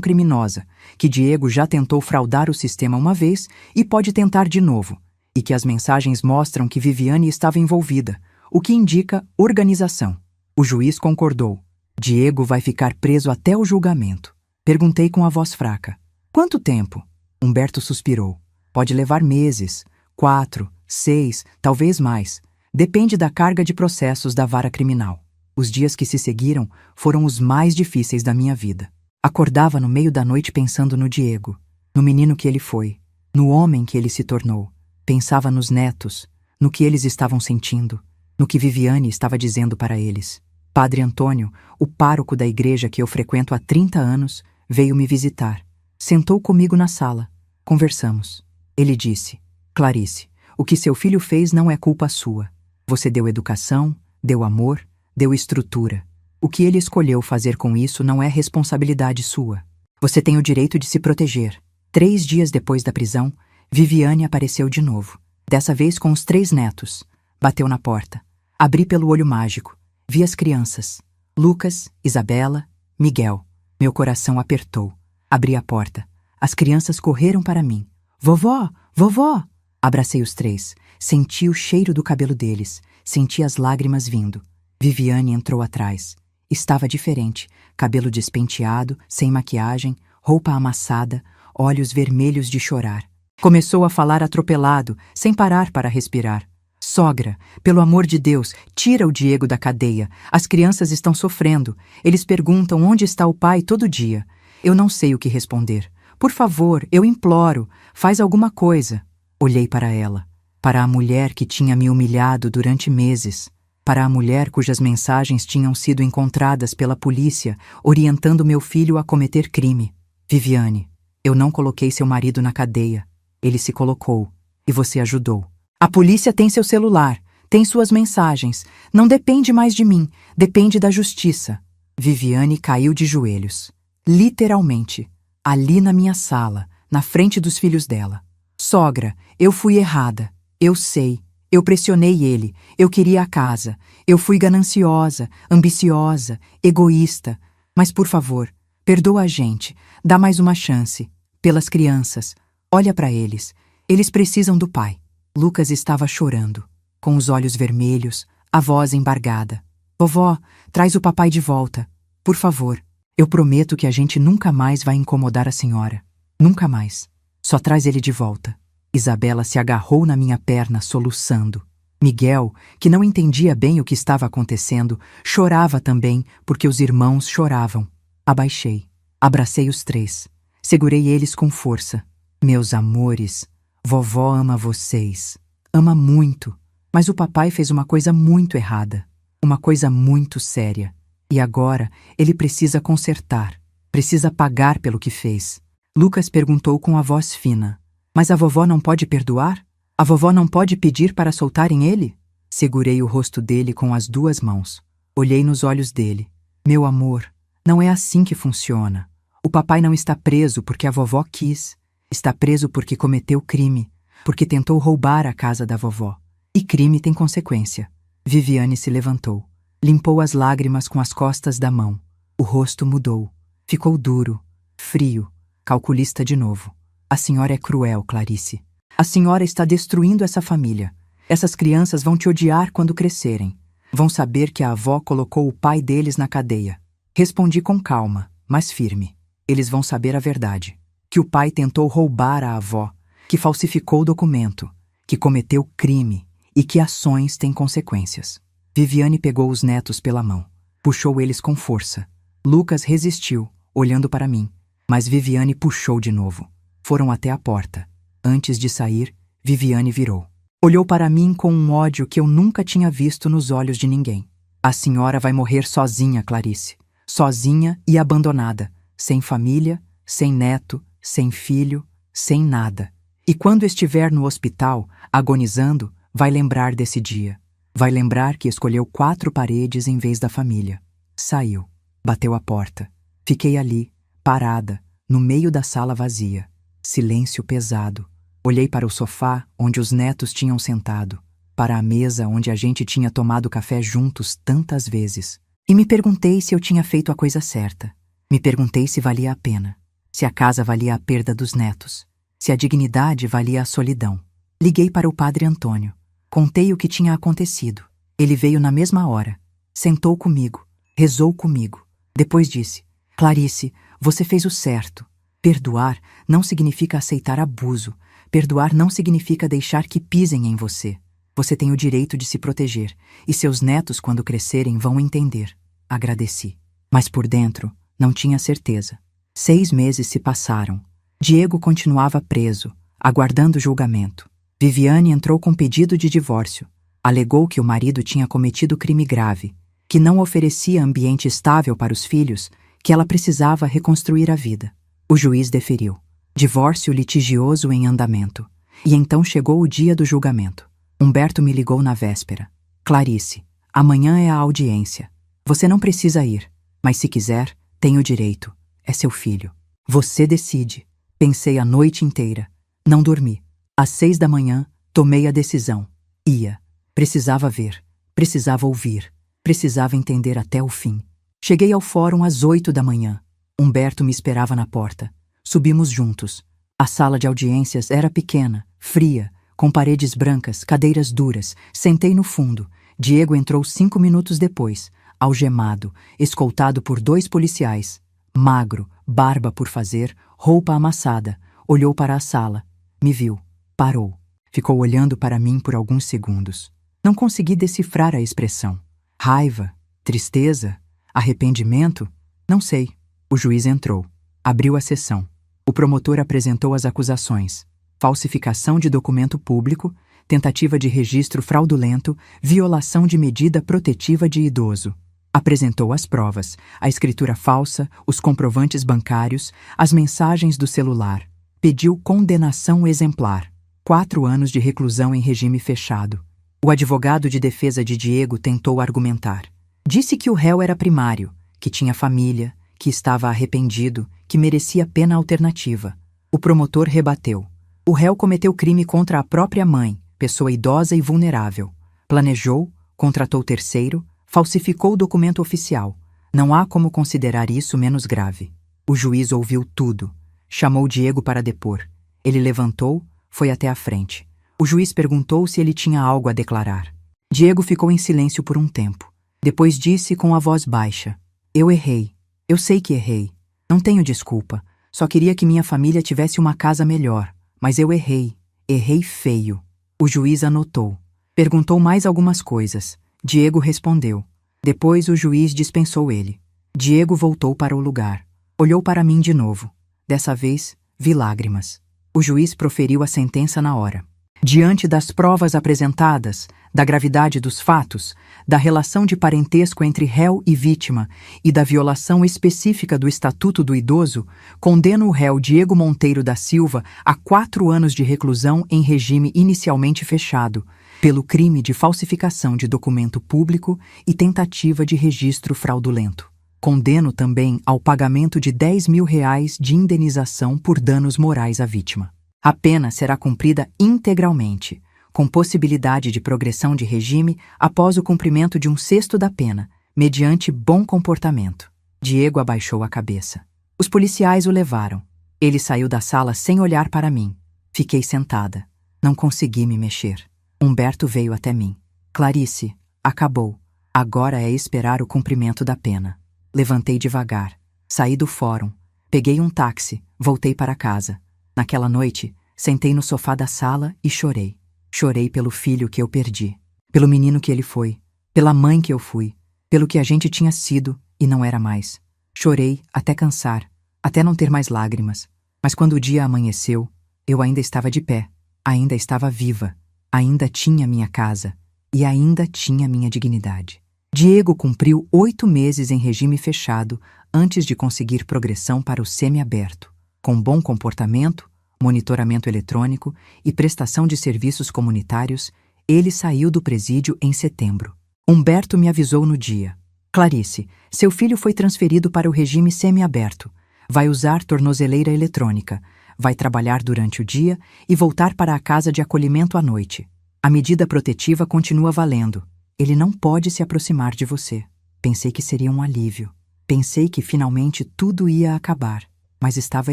criminosa, que Diego já tentou fraudar o sistema uma vez e pode tentar de novo, e que as mensagens mostram que Viviane estava envolvida, o que indica organização. O juiz concordou. Diego vai ficar preso até o julgamento. Perguntei com a voz fraca. Quanto tempo? Humberto suspirou. Pode levar meses, 4, 6, talvez mais. Depende da carga de processos da vara criminal. Os dias que se seguiram foram os mais difíceis da minha vida. Acordava no meio da noite pensando no Diego, no menino que ele foi, no homem que ele se tornou. Pensava nos netos, no que eles estavam sentindo, no que Viviane estava dizendo para eles. Padre Antônio, o pároco da igreja que eu frequento há 30 anos, veio me visitar. Sentou comigo na sala. Conversamos. Ele disse, Clarice, o que seu filho fez não é culpa sua. Você deu educação, deu amor, deu estrutura. O que ele escolheu fazer com isso não é responsabilidade sua. Você tem o direito de se proteger. 3 dias depois da prisão, Viviane apareceu de novo. Dessa vez com os 3 netos. Bateu na porta. Abri pelo olho mágico. Vi as crianças. Lucas, Isabela, Miguel. Meu coração apertou. Abri a porta. As crianças correram para mim. Vovó! Vovó! Abracei os 3. Senti o cheiro do cabelo deles. Senti as lágrimas vindo. Viviane entrou atrás. Estava diferente. Cabelo despenteado, sem maquiagem, roupa amassada, olhos vermelhos de chorar. Começou a falar atropelado, sem parar para respirar. Sogra, pelo amor de Deus, tira o Diego da cadeia. As crianças estão sofrendo. Eles perguntam onde está o pai todo dia. Eu não sei o que responder. Por favor, eu imploro, faz alguma coisa. Olhei para ela, para a mulher que tinha me humilhado durante meses, para a mulher cujas mensagens tinham sido encontradas pela polícia, orientando meu filho a cometer crime. Viviane, eu não coloquei seu marido na cadeia. Ele se colocou, e você ajudou. A polícia tem seu celular, Tem suas mensagens. Não depende mais de mim, depende da justiça. Viviane caiu de joelhos. Literalmente. Ali na minha sala, na frente dos filhos dela. Sogra, eu fui errada. Eu sei. Eu pressionei ele. Eu queria a casa. Eu fui gananciosa, ambiciosa, egoísta. Mas, por favor, perdoa a gente. Dá mais uma chance. Pelas crianças. Olha para eles. Eles precisam do pai. Lucas estava chorando, com os olhos vermelhos, a voz embargada. Vovó, traz o papai de volta. Por favor. Eu prometo que a gente nunca mais vai incomodar a senhora. Nunca mais. Só traz ele de volta. Isabela se agarrou na minha perna, soluçando. Miguel, que não entendia bem o que estava acontecendo, chorava também, porque os irmãos choravam. Abaixei. Abracei os três. Segurei eles com força. Meus amores, vovó ama vocês. Ama muito. Mas o papai fez uma coisa muito errada. Uma coisa muito séria. E agora ele precisa consertar. Precisa pagar pelo que fez. Lucas perguntou com a voz fina. Mas a vovó não pode perdoar? A vovó não pode pedir para soltarem ele? Segurei o rosto dele com as duas mãos. Olhei nos olhos dele. Meu amor, não é assim que funciona. O papai não está preso porque a vovó quis. Está preso porque cometeu crime. Porque tentou roubar a casa da vovó. E crime tem consequência. Viviane se levantou. Limpou as lágrimas com as costas da mão. O rosto mudou. Ficou duro, frio, calculista de novo. A senhora é cruel, Clarice. A senhora está destruindo essa família. Essas crianças vão te odiar quando crescerem. Vão saber que a avó colocou o pai deles na cadeia. Respondi com calma, mas firme. Eles vão saber a verdade. Que o pai tentou roubar a avó, que falsificou o documento, que cometeu crime e que ações têm consequências. Viviane pegou os netos pela mão. Puxou eles com força. Lucas resistiu, olhando para mim. Mas Viviane puxou de novo. Foram até a porta. Antes de sair, Viviane virou. Olhou para mim com um ódio que eu nunca tinha visto nos olhos de ninguém. A senhora vai morrer sozinha, Clarice. Sozinha e abandonada. Sem família, sem neto, sem filho, sem nada. E quando estiver no hospital, agonizando, vai lembrar desse dia. Vai lembrar que escolheu 4 paredes em vez da família. Saiu. Bateu a porta. Fiquei ali, parada, no meio da sala vazia. Silêncio pesado. Olhei para o sofá onde os netos tinham sentado, para a mesa onde a gente tinha tomado café juntos tantas vezes. E me perguntei se eu tinha feito a coisa certa. Me perguntei se valia a pena. Se a casa valia a perda dos netos. Se a dignidade valia a solidão. Liguei para o padre Antônio. Contei o que tinha acontecido. Ele veio na mesma hora. Sentou comigo. Rezou comigo. Depois disse: Clarice, você fez o certo. Perdoar não significa aceitar abuso. Perdoar não significa deixar que pisem em você. Você tem o direito de se proteger. E seus netos, quando crescerem, vão entender. Agradeci. Mas por dentro, não tinha certeza. 6 meses se passaram. Diego continuava preso, aguardando julgamento. Viviane entrou com pedido de divórcio. Alegou que o marido tinha cometido crime grave, que não oferecia ambiente estável para os filhos, que ela precisava reconstruir a vida. O juiz deferiu. Divórcio litigioso em andamento. E então chegou o dia do julgamento. Humberto me ligou na véspera. Clarice, amanhã é a audiência. Você não precisa ir, mas se quiser, tem o direito. É seu filho. Você decide. Pensei a noite inteira. Não dormi. Às 6 da manhã, tomei a decisão. Ia. Precisava ver. Precisava ouvir. Precisava entender até o fim. Cheguei ao fórum às 8 da manhã. Humberto me esperava na porta. Subimos juntos. A sala de audiências era pequena, fria, com paredes brancas, cadeiras duras. Sentei no fundo. Diego entrou 5 minutos depois, algemado, escoltado por 2 policiais. Magro, barba por fazer, roupa amassada. Olhou para a sala. Me viu. Parou. Ficou olhando para mim por alguns segundos. Não consegui decifrar a expressão. Raiva? Tristeza? Arrependimento? Não sei. O juiz entrou. Abriu a sessão. O promotor apresentou as acusações: falsificação de documento público, tentativa de registro fraudulento, violação de medida protetiva de idoso. Apresentou as provas: a escritura falsa, os comprovantes bancários, as mensagens do celular. Pediu condenação exemplar: 4 anos de reclusão em regime fechado. O advogado de defesa de Diego tentou argumentar. Disse que o réu era primário, que tinha família, que estava arrependido, que merecia pena alternativa. O promotor rebateu. O réu cometeu crime contra a própria mãe, pessoa idosa e vulnerável. Planejou, contratou terceiro, falsificou o documento oficial. Não há como considerar isso menos grave. O juiz ouviu tudo. Chamou Diego para depor. Ele levantou, foi até a frente. O juiz perguntou se ele tinha algo a declarar. Diego ficou em silêncio por um tempo. Depois disse com a voz baixa: Eu errei. Eu sei que errei. Não tenho desculpa. Só queria que minha família tivesse uma casa melhor. Mas eu errei. Errei feio. O juiz anotou. Perguntou mais algumas coisas. Diego respondeu. Depois o juiz dispensou ele. Diego voltou para o lugar. Olhou para mim de novo. Dessa vez, vi lágrimas. O juiz proferiu a sentença na hora. Diante das provas apresentadas, da gravidade dos fatos, da relação de parentesco entre réu e vítima e da violação específica do Estatuto do Idoso, condeno o réu Diego Monteiro da Silva a 4 anos de reclusão em regime inicialmente fechado, pelo crime de falsificação de documento público e tentativa de registro fraudulento. Condeno também ao pagamento de R$ 10.000 de indenização por danos morais à vítima. A pena será cumprida integralmente, com possibilidade de progressão de regime após o cumprimento de 1/6 da pena, mediante bom comportamento. Diego abaixou a cabeça. Os policiais o levaram. Ele saiu da sala sem olhar para mim. Fiquei sentada. Não consegui me mexer. Humberto veio até mim. Clarice, acabou. Agora é esperar o cumprimento da pena. Levantei devagar. Saí do fórum. Peguei um táxi. Voltei para casa. Naquela noite, sentei no sofá da sala e chorei. Chorei pelo filho que eu perdi, pelo menino que ele foi, pela mãe que eu fui, pelo que a gente tinha sido e não era mais. Chorei até cansar, até não ter mais lágrimas. Mas quando o dia amanheceu, eu ainda estava de pé, ainda estava viva, ainda tinha minha casa e ainda tinha minha dignidade. Diego cumpriu 8 meses em regime fechado antes de conseguir progressão para o semiaberto. Com bom comportamento, monitoramento eletrônico e prestação de serviços comunitários, ele saiu do presídio em setembro. Humberto me avisou no dia. Clarice, seu filho foi transferido para o regime semiaberto. Vai usar tornozeleira eletrônica, vai trabalhar durante o dia e voltar para a casa de acolhimento à noite. A medida protetiva continua valendo. Ele não pode se aproximar de você. Pensei que seria um alívio. Pensei que finalmente tudo ia acabar. Mas estava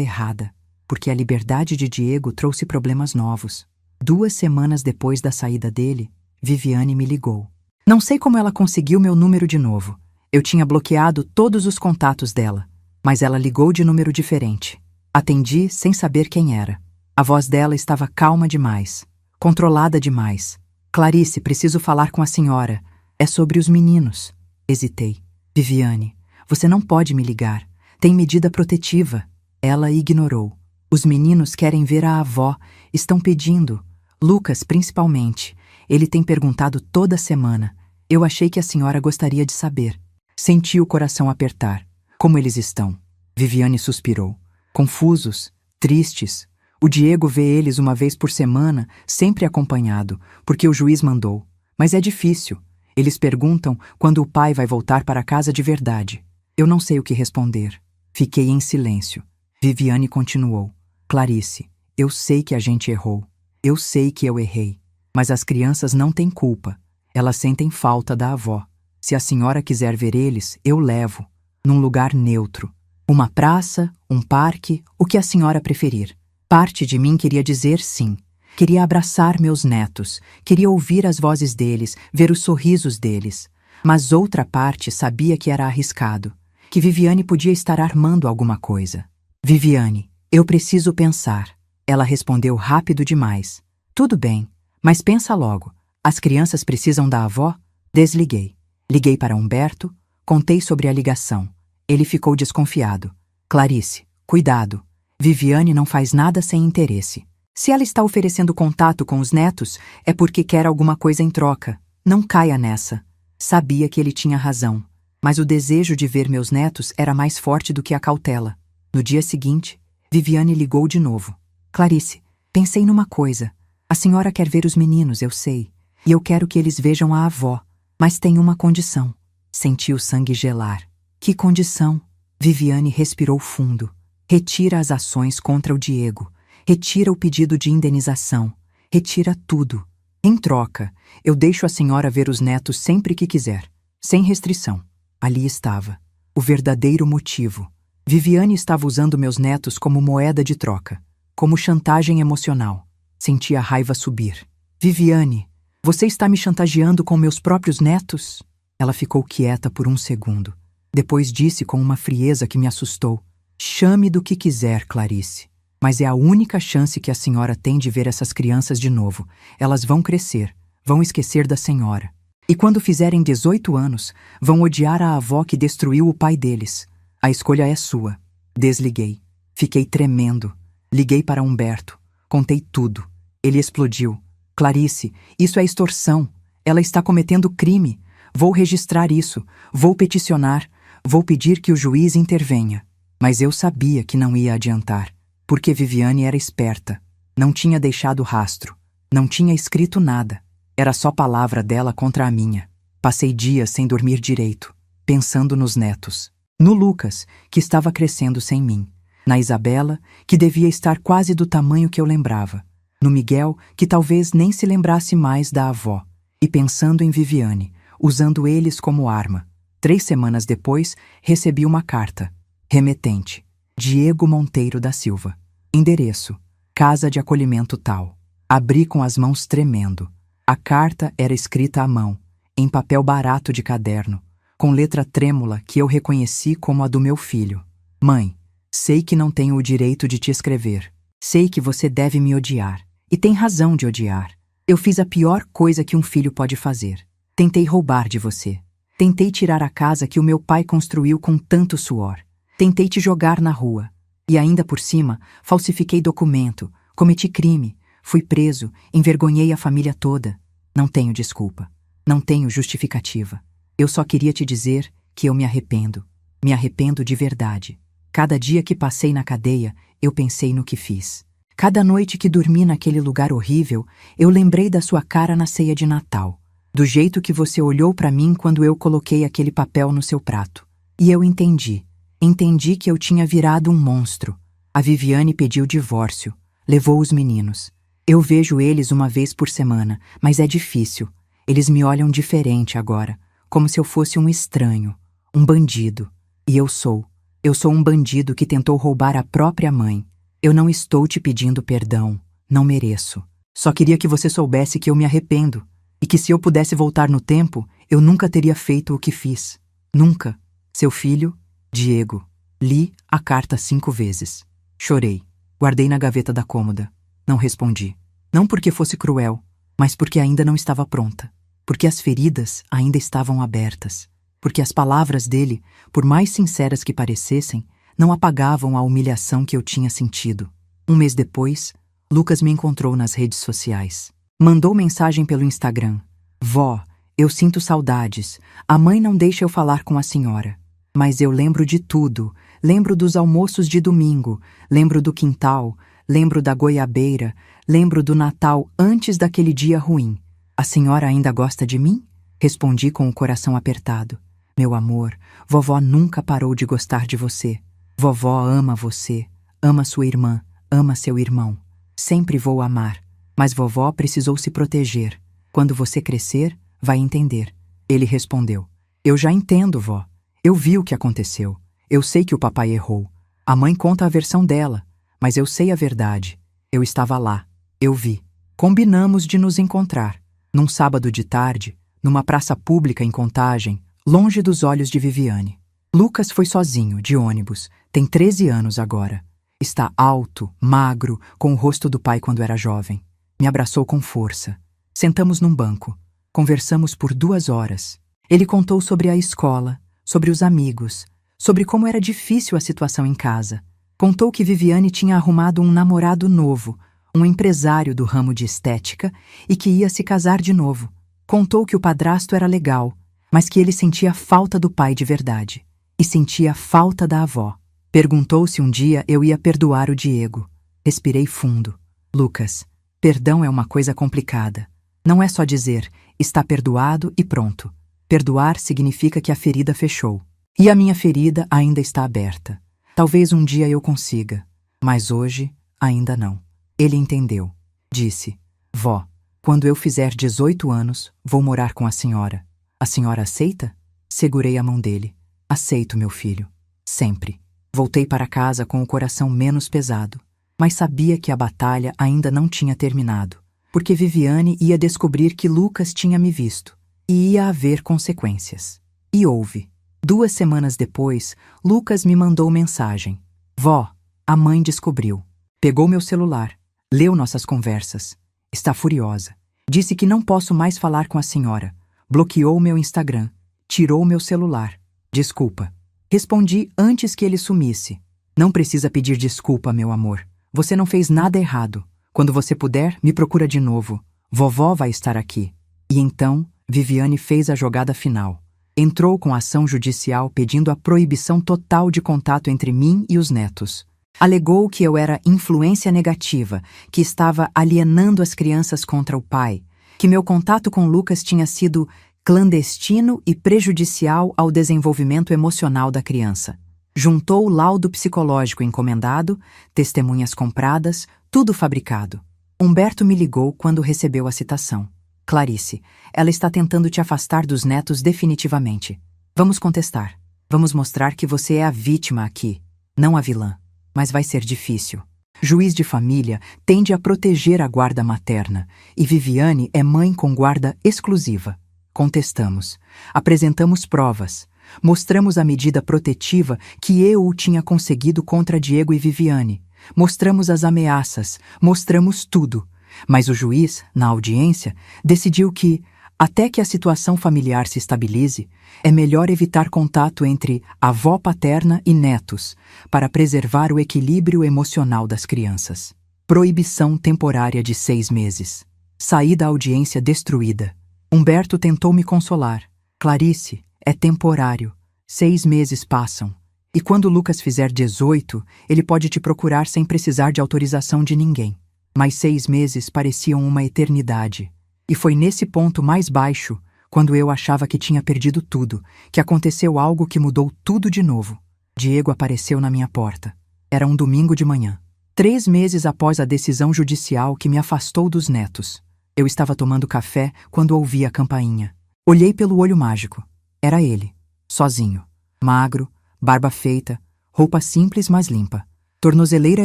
errada, porque a liberdade de Diego trouxe problemas novos. 2 semanas depois da saída dele, Viviane me ligou. Não sei como ela conseguiu meu número de novo. Eu tinha bloqueado todos os contatos dela, mas ela ligou de número diferente. Atendi sem saber quem era. A voz dela estava calma demais, controlada demais. Clarice, preciso falar com a senhora. É sobre os meninos. Hesitei. Viviane, você não pode me ligar. Tem medida protetiva. Ela ignorou. Os meninos querem ver a avó, estão pedindo. Lucas, principalmente. Ele tem perguntado toda semana. Eu achei que a senhora gostaria de saber. Senti o coração apertar. Como eles estão? Viviane suspirou. Confusos, tristes. O Diego vê eles uma vez por semana, sempre acompanhado, porque o juiz mandou. Mas é difícil. Eles perguntam quando o pai vai voltar para casa de verdade. Eu não sei o que responder. Fiquei em silêncio. Viviane continuou. Clarice, eu sei que a gente errou. Eu sei que eu errei. Mas as crianças não têm culpa. Elas sentem falta da avó. Se a senhora quiser ver eles, eu levo. Num lugar neutro. Uma praça, um parque, o que a senhora preferir. Parte de mim queria dizer sim. Queria abraçar meus netos. Queria ouvir as vozes deles, ver os sorrisos deles. Mas outra parte sabia que era arriscado. Que Viviane podia estar armando alguma coisa. Viviane, eu preciso pensar. Ela respondeu rápido demais. Tudo bem, mas pensa logo. As crianças precisam da avó? Desliguei. Liguei para Humberto, contei sobre a ligação. Ele ficou desconfiado. Clarice, cuidado. Viviane não faz nada sem interesse. Se ela está oferecendo contato com os netos, é porque quer alguma coisa em troca. Não caia nessa. Sabia que ele tinha razão. Mas o desejo de ver meus netos era mais forte do que a cautela. No dia seguinte, Viviane ligou de novo. Clarice, pensei numa coisa. A senhora quer ver os meninos, eu sei. E eu quero que eles vejam a avó. Mas tem uma condição. Senti o sangue gelar. Que condição? Viviane respirou fundo. Retira as ações contra o Diego. Retira o pedido de indenização. Retira tudo. Em troca, eu deixo a senhora ver os netos sempre que quiser. Sem restrição. Ali estava. O verdadeiro motivo. Viviane estava usando meus netos como moeda de troca. Como chantagem emocional. Senti a raiva subir. Viviane, você está me chantageando com meus próprios netos? Ela ficou quieta por um segundo. Depois disse com uma frieza que me assustou. Chame do que quiser, Clarice. Mas é a única chance que a senhora tem de ver essas crianças de novo. Elas vão crescer, vão esquecer da senhora. E quando fizerem 18 anos, vão odiar a avó que destruiu o pai deles. A escolha é sua. Desliguei. Fiquei tremendo. Liguei para Humberto. Contei tudo. Ele explodiu. Clarice, isso é extorsão. Ela está cometendo crime. Vou registrar isso. Vou peticionar. Vou pedir que o juiz intervenha. Mas eu sabia que não ia adiantar. Porque Viviane era esperta. Não tinha deixado rastro. Não tinha escrito nada. Era só palavra dela contra a minha. Passei dias sem dormir direito, pensando nos netos. No Lucas, que estava crescendo sem mim. Na Isabela, que devia estar quase do tamanho que eu lembrava. No Miguel, que talvez nem se lembrasse mais da avó. E pensando em Viviane, usando eles como arma. 3 semanas depois, recebi uma carta. Remetente. Diego Monteiro da Silva. Endereço. Casa de acolhimento tal. Abri com as mãos tremendo. A carta era escrita à mão, em papel barato de caderno, com letra trêmula que eu reconheci como a do meu filho. Mãe, sei que não tenho o direito de te escrever. Sei que você deve me odiar. E tem razão de odiar. Eu fiz a pior coisa que um filho pode fazer. Tentei roubar de você. Tentei tirar a casa que o meu pai construiu com tanto suor. Tentei te jogar na rua. E ainda por cima, falsifiquei documento, cometi crime, fui preso, envergonhei a família toda. Não tenho desculpa. Não tenho justificativa. Eu só queria te dizer que eu me arrependo. Me arrependo de verdade. Cada dia que passei na cadeia, eu pensei no que fiz. Cada noite que dormi naquele lugar horrível, eu lembrei da sua cara na ceia de Natal. Do jeito que você olhou para mim quando eu coloquei aquele papel no seu prato. E eu entendi. Entendi que eu tinha virado um monstro. A Viviane pediu divórcio. Levou os meninos. Eu vejo eles uma vez por semana, mas é difícil. Eles me olham diferente agora, como se eu fosse um estranho, um bandido. E eu sou. Eu sou um bandido que tentou roubar a própria mãe. Eu não estou te pedindo perdão. Não mereço. Só queria que você soubesse que eu me arrependo. E que se eu pudesse voltar no tempo, eu nunca teria feito o que fiz. Nunca. Seu filho, Diego. Li a carta 5 vezes. Chorei. Guardei na gaveta da cômoda. Não respondi. Não porque fosse cruel, mas porque ainda não estava pronta. Porque as feridas ainda estavam abertas. Porque as palavras dele, por mais sinceras que parecessem, não apagavam a humilhação que eu tinha sentido. 1 mês depois, Lucas me encontrou nas redes sociais. Mandou mensagem pelo Instagram. Vó, eu sinto saudades. A mãe não deixa eu falar com a senhora. Mas eu lembro de tudo. Lembro dos almoços de domingo. Lembro do quintal. Lembro da goiabeira. Lembro do Natal antes daquele dia ruim. A senhora ainda gosta de mim? Respondi com o coração apertado. Meu amor, vovó nunca parou de gostar de você. Vovó ama você. Ama sua irmã. Ama seu irmão. Sempre vou amar. Mas vovó precisou se proteger. Quando você crescer, vai entender. Ele respondeu. Eu já entendo, vó. Eu vi o que aconteceu. Eu sei que o papai errou. A mãe conta a versão dela. Mas eu sei a verdade. Eu estava lá. Eu vi. Combinamos de nos encontrar. Num sábado de tarde, numa praça pública em Contagem, longe dos olhos de Viviane. Lucas foi sozinho, de ônibus. Tem 13 anos agora. Está alto, magro, com o rosto do pai quando era jovem. Me abraçou com força. Sentamos num banco. Conversamos por 2 horas. Ele contou sobre a escola, sobre os amigos, sobre como era difícil a situação em casa. Contou que Viviane tinha arrumado um namorado novo, um empresário do ramo de estética, e que ia se casar de novo. Contou que o padrasto era legal, mas que ele sentia falta do pai de verdade. E sentia falta da avó. Perguntou se um dia eu ia perdoar o Diego. Respirei fundo. Lucas, perdão é uma coisa complicada. Não é só dizer, está perdoado e pronto. Perdoar significa que a ferida fechou. E a minha ferida ainda está aberta. Talvez um dia eu consiga, mas hoje ainda não. Ele entendeu. Disse, vó, quando eu fizer 18 anos, vou morar com a senhora. A senhora aceita? Segurei a mão dele. Aceito, meu filho. Sempre. Voltei para casa com o coração menos pesado, mas sabia que a batalha ainda não tinha terminado, porque Viviane ia descobrir que Lucas tinha me visto, e ia haver consequências. E houve. 2 semanas depois, Lucas me mandou mensagem. Vó, a mãe descobriu. Pegou meu celular, leu nossas conversas. Está furiosa. Disse que não posso mais falar com a senhora. Bloqueou meu Instagram. Tirou meu celular. Desculpa. Respondi antes que ele sumisse. Não precisa pedir desculpa, meu amor. Você não fez nada errado. Quando você puder, me procura de novo. Vovó vai estar aqui. E então, Viviane fez a jogada final. Entrou com ação judicial pedindo a proibição total de contato entre mim e os netos. Alegou que eu era influência negativa, que estava alienando as crianças contra o pai, que meu contato com Lucas tinha sido clandestino e prejudicial ao desenvolvimento emocional da criança. Juntou o laudo psicológico encomendado, testemunhas compradas, tudo fabricado. Humberto me ligou quando recebeu a citação. Clarice, ela está tentando te afastar dos netos definitivamente. Vamos contestar. Vamos mostrar que você é a vítima aqui, não a vilã. Mas vai ser difícil. Juiz de família tende a proteger a guarda materna, e Viviane é mãe com guarda exclusiva. Contestamos. Apresentamos provas. Mostramos a medida protetiva que eu tinha conseguido contra Diego e Viviane. Mostramos as ameaças. Mostramos tudo. Mas o juiz, na audiência, decidiu que, até que a situação familiar se estabilize, é melhor evitar contato entre avó paterna e netos, para preservar o equilíbrio emocional das crianças. Proibição temporária de 6 meses. Saí da audiência destruída. Humberto tentou me consolar. Clarice, é temporário. 6 meses passam. E quando Lucas fizer 18, ele pode te procurar sem precisar de autorização de ninguém. Mas 6 meses pareciam uma eternidade. E foi nesse ponto mais baixo, quando eu achava que tinha perdido tudo, que aconteceu algo que mudou tudo de novo. Diego apareceu na minha porta. Era um domingo de manhã. 3 meses após a decisão judicial que me afastou dos netos. Eu estava tomando café quando ouvi a campainha. Olhei pelo olho mágico. Era ele, sozinho. Magro, barba feita, roupa simples mas limpa. Tornozeleira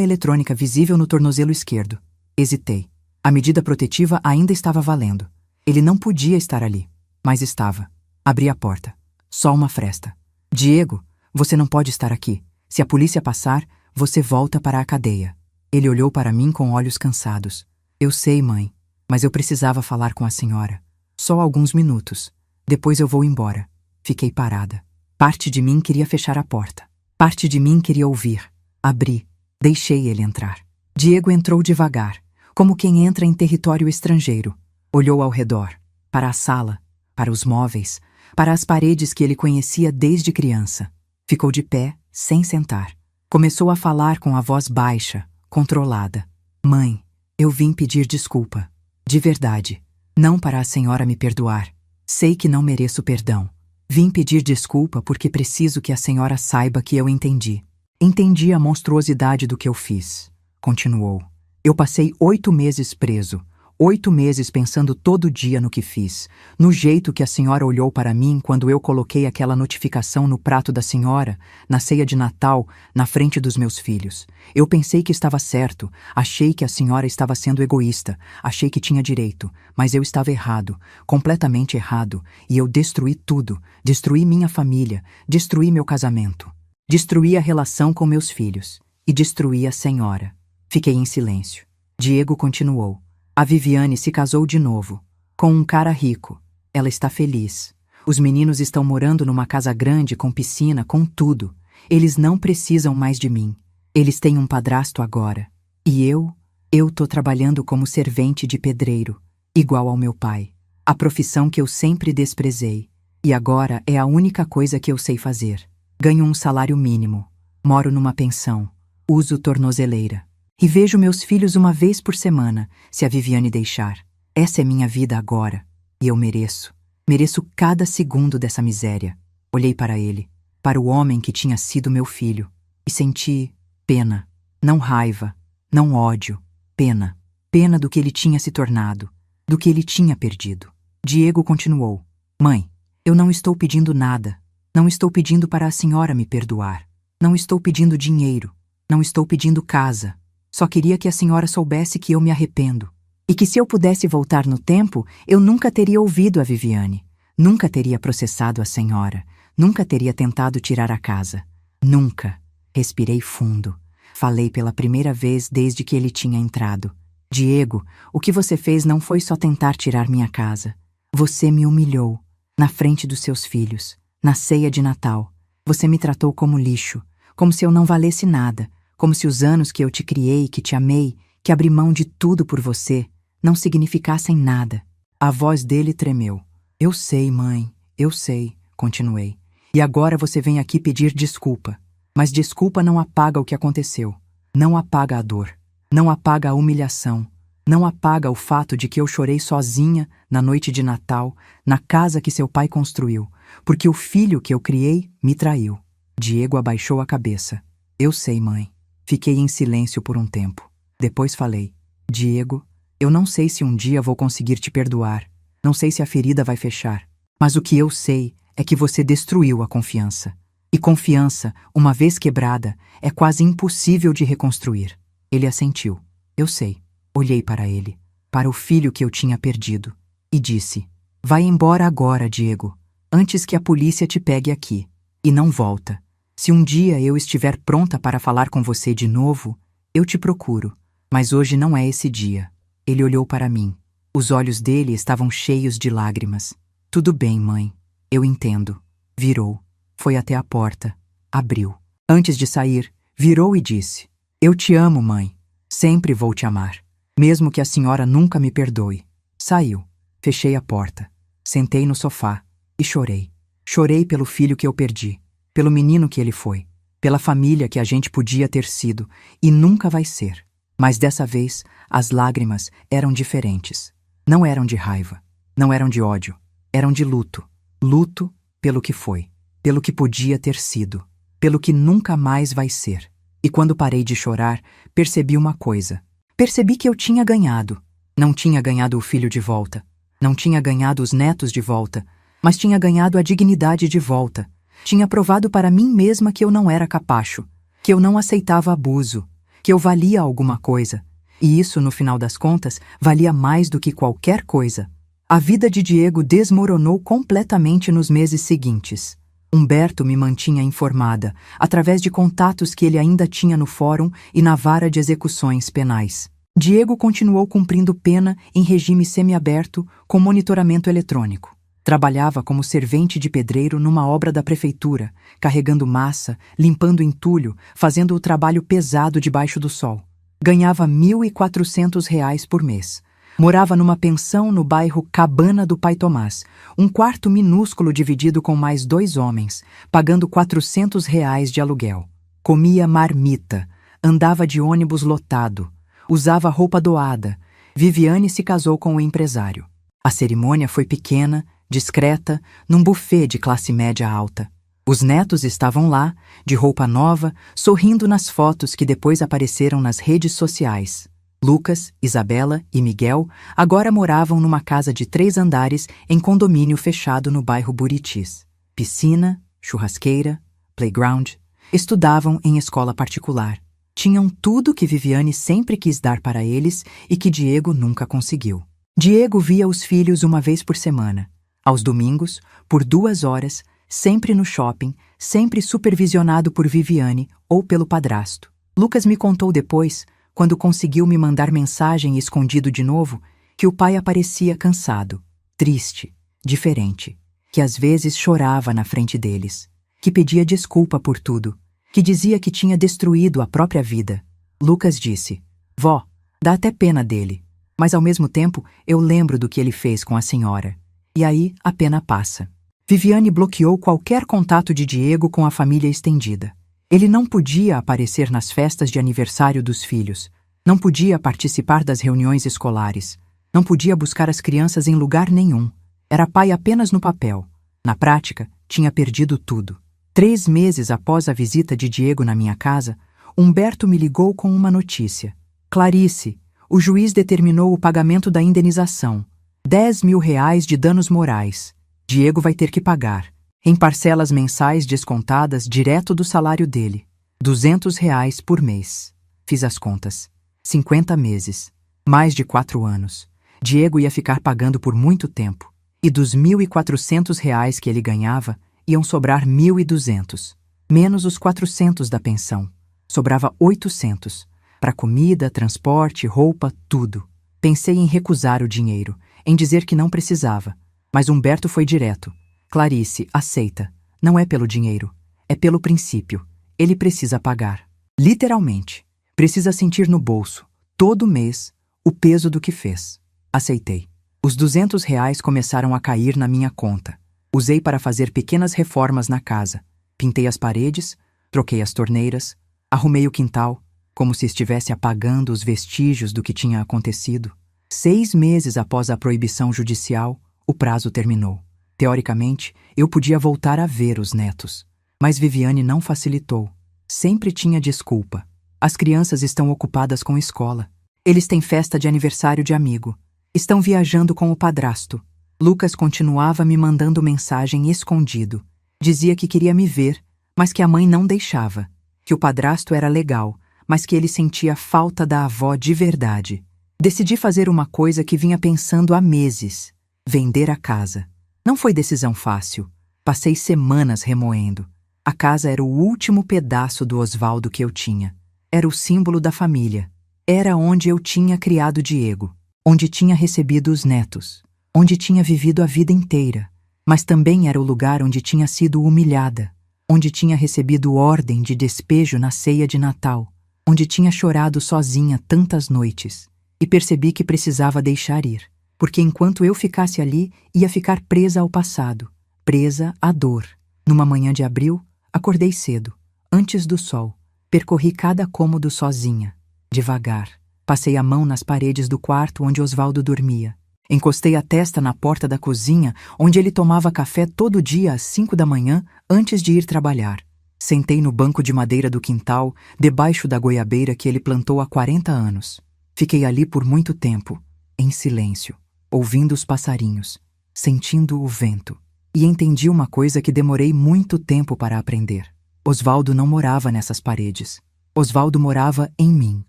eletrônica visível no tornozelo esquerdo. Hesitei. A medida protetiva ainda estava valendo. Ele não podia estar ali, mas estava. Abri a porta. Só uma fresta. Diego, você não pode estar aqui. Se a polícia passar, você volta para a cadeia. Ele olhou para mim com olhos cansados. Eu sei, mãe, mas eu precisava falar com a senhora. Só alguns minutos. Depois eu vou embora. Fiquei parada. Parte de mim queria fechar a porta. Parte de mim queria ouvir. Abri. Deixei ele entrar. Diego entrou devagar, como quem entra em território estrangeiro. Olhou ao redor, para a sala, para os móveis, para as paredes que ele conhecia desde criança. Ficou de pé, sem sentar. Começou a falar com a voz baixa, controlada. Mãe, eu vim pedir desculpa. De verdade. Não para a senhora me perdoar. Sei que não mereço perdão. Vim pedir desculpa porque preciso que a senhora saiba que eu entendi. Entendi a monstruosidade do que eu fiz. Continuou. Eu passei 8 meses preso. 8 meses pensando todo dia no que fiz, no jeito que a senhora olhou para mim quando eu coloquei aquela notificação no prato da senhora, na ceia de Natal, na frente dos meus filhos. Eu pensei que estava certo, achei que a senhora estava sendo egoísta, achei que tinha direito, mas eu estava errado, completamente errado, e eu destruí tudo, destruí minha família, destruí meu casamento, destruí a relação com meus filhos, e destruí a senhora. Fiquei em silêncio. Diego continuou. A Viviane se casou de novo, com um cara rico. Ela está feliz. Os meninos estão morando numa casa grande, com piscina, com tudo. Eles não precisam mais de mim. Eles têm um padrasto agora. E eu tô trabalhando como servente de pedreiro, igual ao meu pai. A profissão que eu sempre desprezei. E agora é a única coisa que eu sei fazer. Ganho um salário mínimo. Moro numa pensão. Uso tornozeleira. E vejo meus filhos uma vez por semana, se a Viviane deixar. Essa é minha vida agora, e eu mereço. Mereço cada segundo dessa miséria. Olhei para ele, para o homem que tinha sido meu filho, e senti pena, não raiva, não ódio, pena. Pena do que ele tinha se tornado, do que ele tinha perdido. Diego continuou: Mãe, eu não estou pedindo nada. Não estou pedindo para a senhora me perdoar. Não estou pedindo dinheiro. Não estou pedindo casa. Só queria que a senhora soubesse que eu me arrependo. E que se eu pudesse voltar no tempo, eu nunca teria ouvido a Viviane. Nunca teria processado a senhora. Nunca teria tentado tirar a casa. Nunca. Respirei fundo. Falei pela primeira vez desde que ele tinha entrado. Diego, o que você fez não foi só tentar tirar minha casa. Você me humilhou, na frente dos seus filhos, na ceia de Natal. Você me tratou como lixo, como se eu não valesse nada, como se os anos que eu te criei, que te amei, que abri mão de tudo por você, não significassem nada. A voz dele tremeu. Eu sei, mãe, eu sei, continuei. E agora você vem aqui pedir desculpa. Mas desculpa não apaga o que aconteceu. Não apaga a dor. Não apaga a humilhação, não apaga o fato de que eu chorei sozinha na noite de Natal, na casa que seu pai construiu, porque o filho que eu criei me traiu. Diego abaixou a cabeça. Eu sei, mãe. Fiquei em silêncio por um tempo. Depois falei: Diego, eu não sei se um dia vou conseguir te perdoar, não sei se a ferida vai fechar, mas o que eu sei é que você destruiu a confiança. E confiança, uma vez quebrada, é quase impossível de reconstruir. Ele assentiu. Eu sei. Olhei para ele, para o filho que eu tinha perdido, e disse: Vai embora agora, Diego, antes que a polícia te pegue aqui. E não volta. Se um dia eu estiver pronta para falar com você de novo, eu te procuro. Mas hoje não é esse dia. Ele olhou para mim. Os olhos dele estavam cheios de lágrimas. Tudo bem, mãe. Eu entendo. Virou. Foi até a porta. Abriu. Antes de sair, virou e disse: Eu te amo, mãe. Sempre vou te amar. Mesmo que a senhora nunca me perdoe. Saiu. Fechei a porta. Sentei no sofá e chorei. Chorei pelo filho que eu perdi, pelo menino que ele foi, pela família que a gente podia ter sido e nunca vai ser. Mas dessa vez, as lágrimas eram diferentes. Não eram de raiva, não eram de ódio, eram de luto. Luto pelo que foi, pelo que podia ter sido, pelo que nunca mais vai ser. E quando parei de chorar, percebi uma coisa. Percebi que eu tinha ganhado. Não tinha ganhado o filho de volta. Não tinha ganhado os netos de volta. Mas tinha ganhado a dignidade de volta. Tinha provado para mim mesma que eu não era capacho. Que eu não aceitava abuso. Que eu valia alguma coisa. E isso, no final das contas, valia mais do que qualquer coisa. A vida de Diego desmoronou completamente nos meses seguintes. Humberto me mantinha informada, através de contatos que ele ainda tinha no fórum e na vara de execuções penais. Diego continuou cumprindo pena em regime semiaberto com monitoramento eletrônico. Trabalhava como servente de pedreiro numa obra da prefeitura, carregando massa, limpando entulho, fazendo o trabalho pesado debaixo do sol. Ganhava R$ 1.400 por mês. Morava numa pensão no bairro Cabana do Pai Tomás, um quarto minúsculo dividido com mais 2 homens, pagando R$ 400 de aluguel. Comia marmita, andava de ônibus lotado, usava roupa doada. Viviane se casou com o empresário. A cerimônia foi pequena, discreta, num buffet de classe média alta. Os netos estavam lá, de roupa nova, sorrindo nas fotos que depois apareceram nas redes sociais. Lucas, Isabela e Miguel agora moravam numa casa de 3 andares em condomínio fechado no bairro Buritis. Piscina, churrasqueira, playground. Estudavam em escola particular. Tinham tudo que Viviane sempre quis dar para eles e que Diego nunca conseguiu. Diego via os filhos uma vez por semana. Aos domingos, por 2 horas, sempre no shopping, sempre supervisionado por Viviane ou pelo padrasto. Lucas me contou depois, quando conseguiu me mandar mensagem escondido de novo, que o pai aparecia cansado, triste, diferente, que às vezes chorava na frente deles, que pedia desculpa por tudo, que dizia que tinha destruído a própria vida. Lucas disse: Vó, dá até pena dele, mas ao mesmo tempo eu lembro do que ele fez com a senhora. E aí a pena passa. Viviane bloqueou qualquer contato de Diego com a família estendida. Ele não podia aparecer nas festas de aniversário dos filhos, não podia participar das reuniões escolares, Não podia buscar as crianças em lugar nenhum. Era pai apenas no papel. Na prática, tinha perdido tudo. 3 meses após a visita de Diego na minha casa, Humberto me ligou com uma notícia. Clarice, o juiz determinou o pagamento da indenização. R$ 10.000 de danos morais. Diego vai ter que pagar, em parcelas mensais descontadas direto do salário dele. R$ 200 por mês. Fiz as contas. 50 meses. Mais de 4 anos. Diego ia ficar pagando por muito tempo. E dos R$ 1.400 que ele ganhava, iam sobrar 1.200. Menos os 400 da pensão. Sobrava 800. Para comida, transporte, roupa, tudo. Pensei em recusar o dinheiro, em dizer que não precisava. Mas Humberto foi direto. Clarice, aceita. Não é pelo dinheiro. É pelo princípio. Ele precisa pagar. Literalmente. Precisa sentir no bolso, todo mês, o peso do que fez. Aceitei. Os R$ 200 começaram a cair na minha conta. Usei para fazer pequenas reformas na casa. Pintei as paredes, troquei as torneiras, arrumei o quintal, como se estivesse apagando os vestígios do que tinha acontecido. 6 meses após a proibição judicial, o prazo terminou. Teoricamente, eu podia voltar a ver os netos. Mas Viviane não facilitou. Sempre tinha desculpa. As crianças estão ocupadas com escola. Eles têm festa de aniversário de amigo. Estão viajando com o padrasto. Lucas continuava me mandando mensagem escondido. Dizia que queria me ver, mas que a mãe não deixava. Que o padrasto era legal, mas que ele sentia falta da avó de verdade. Decidi fazer uma coisa que vinha pensando há meses: vender a casa. Não foi decisão fácil. Passei semanas remoendo. A casa era o último pedaço do Osvaldo que eu tinha. Era o símbolo da família. Era onde eu tinha criado Diego, onde tinha recebido os netos, onde tinha vivido a vida inteira. Mas também era o lugar onde tinha sido humilhada, onde tinha recebido ordem de despejo na ceia de Natal, onde tinha chorado sozinha tantas noites. E percebi que precisava deixar ir, porque enquanto eu ficasse ali, ia ficar presa ao passado, presa à dor. Numa manhã de abril, acordei cedo, antes do sol. Percorri cada cômodo sozinha, devagar. Passei a mão nas paredes do quarto onde Osvaldo dormia. Encostei a testa na porta da cozinha, onde ele tomava café todo dia às 5 da manhã, antes de ir trabalhar. Sentei no banco de madeira do quintal, debaixo da goiabeira que ele plantou há 40 anos. Fiquei ali por muito tempo, em silêncio, ouvindo os passarinhos, sentindo o vento. E entendi uma coisa que demorei muito tempo para aprender. Osvaldo não morava nessas paredes. Osvaldo morava em mim,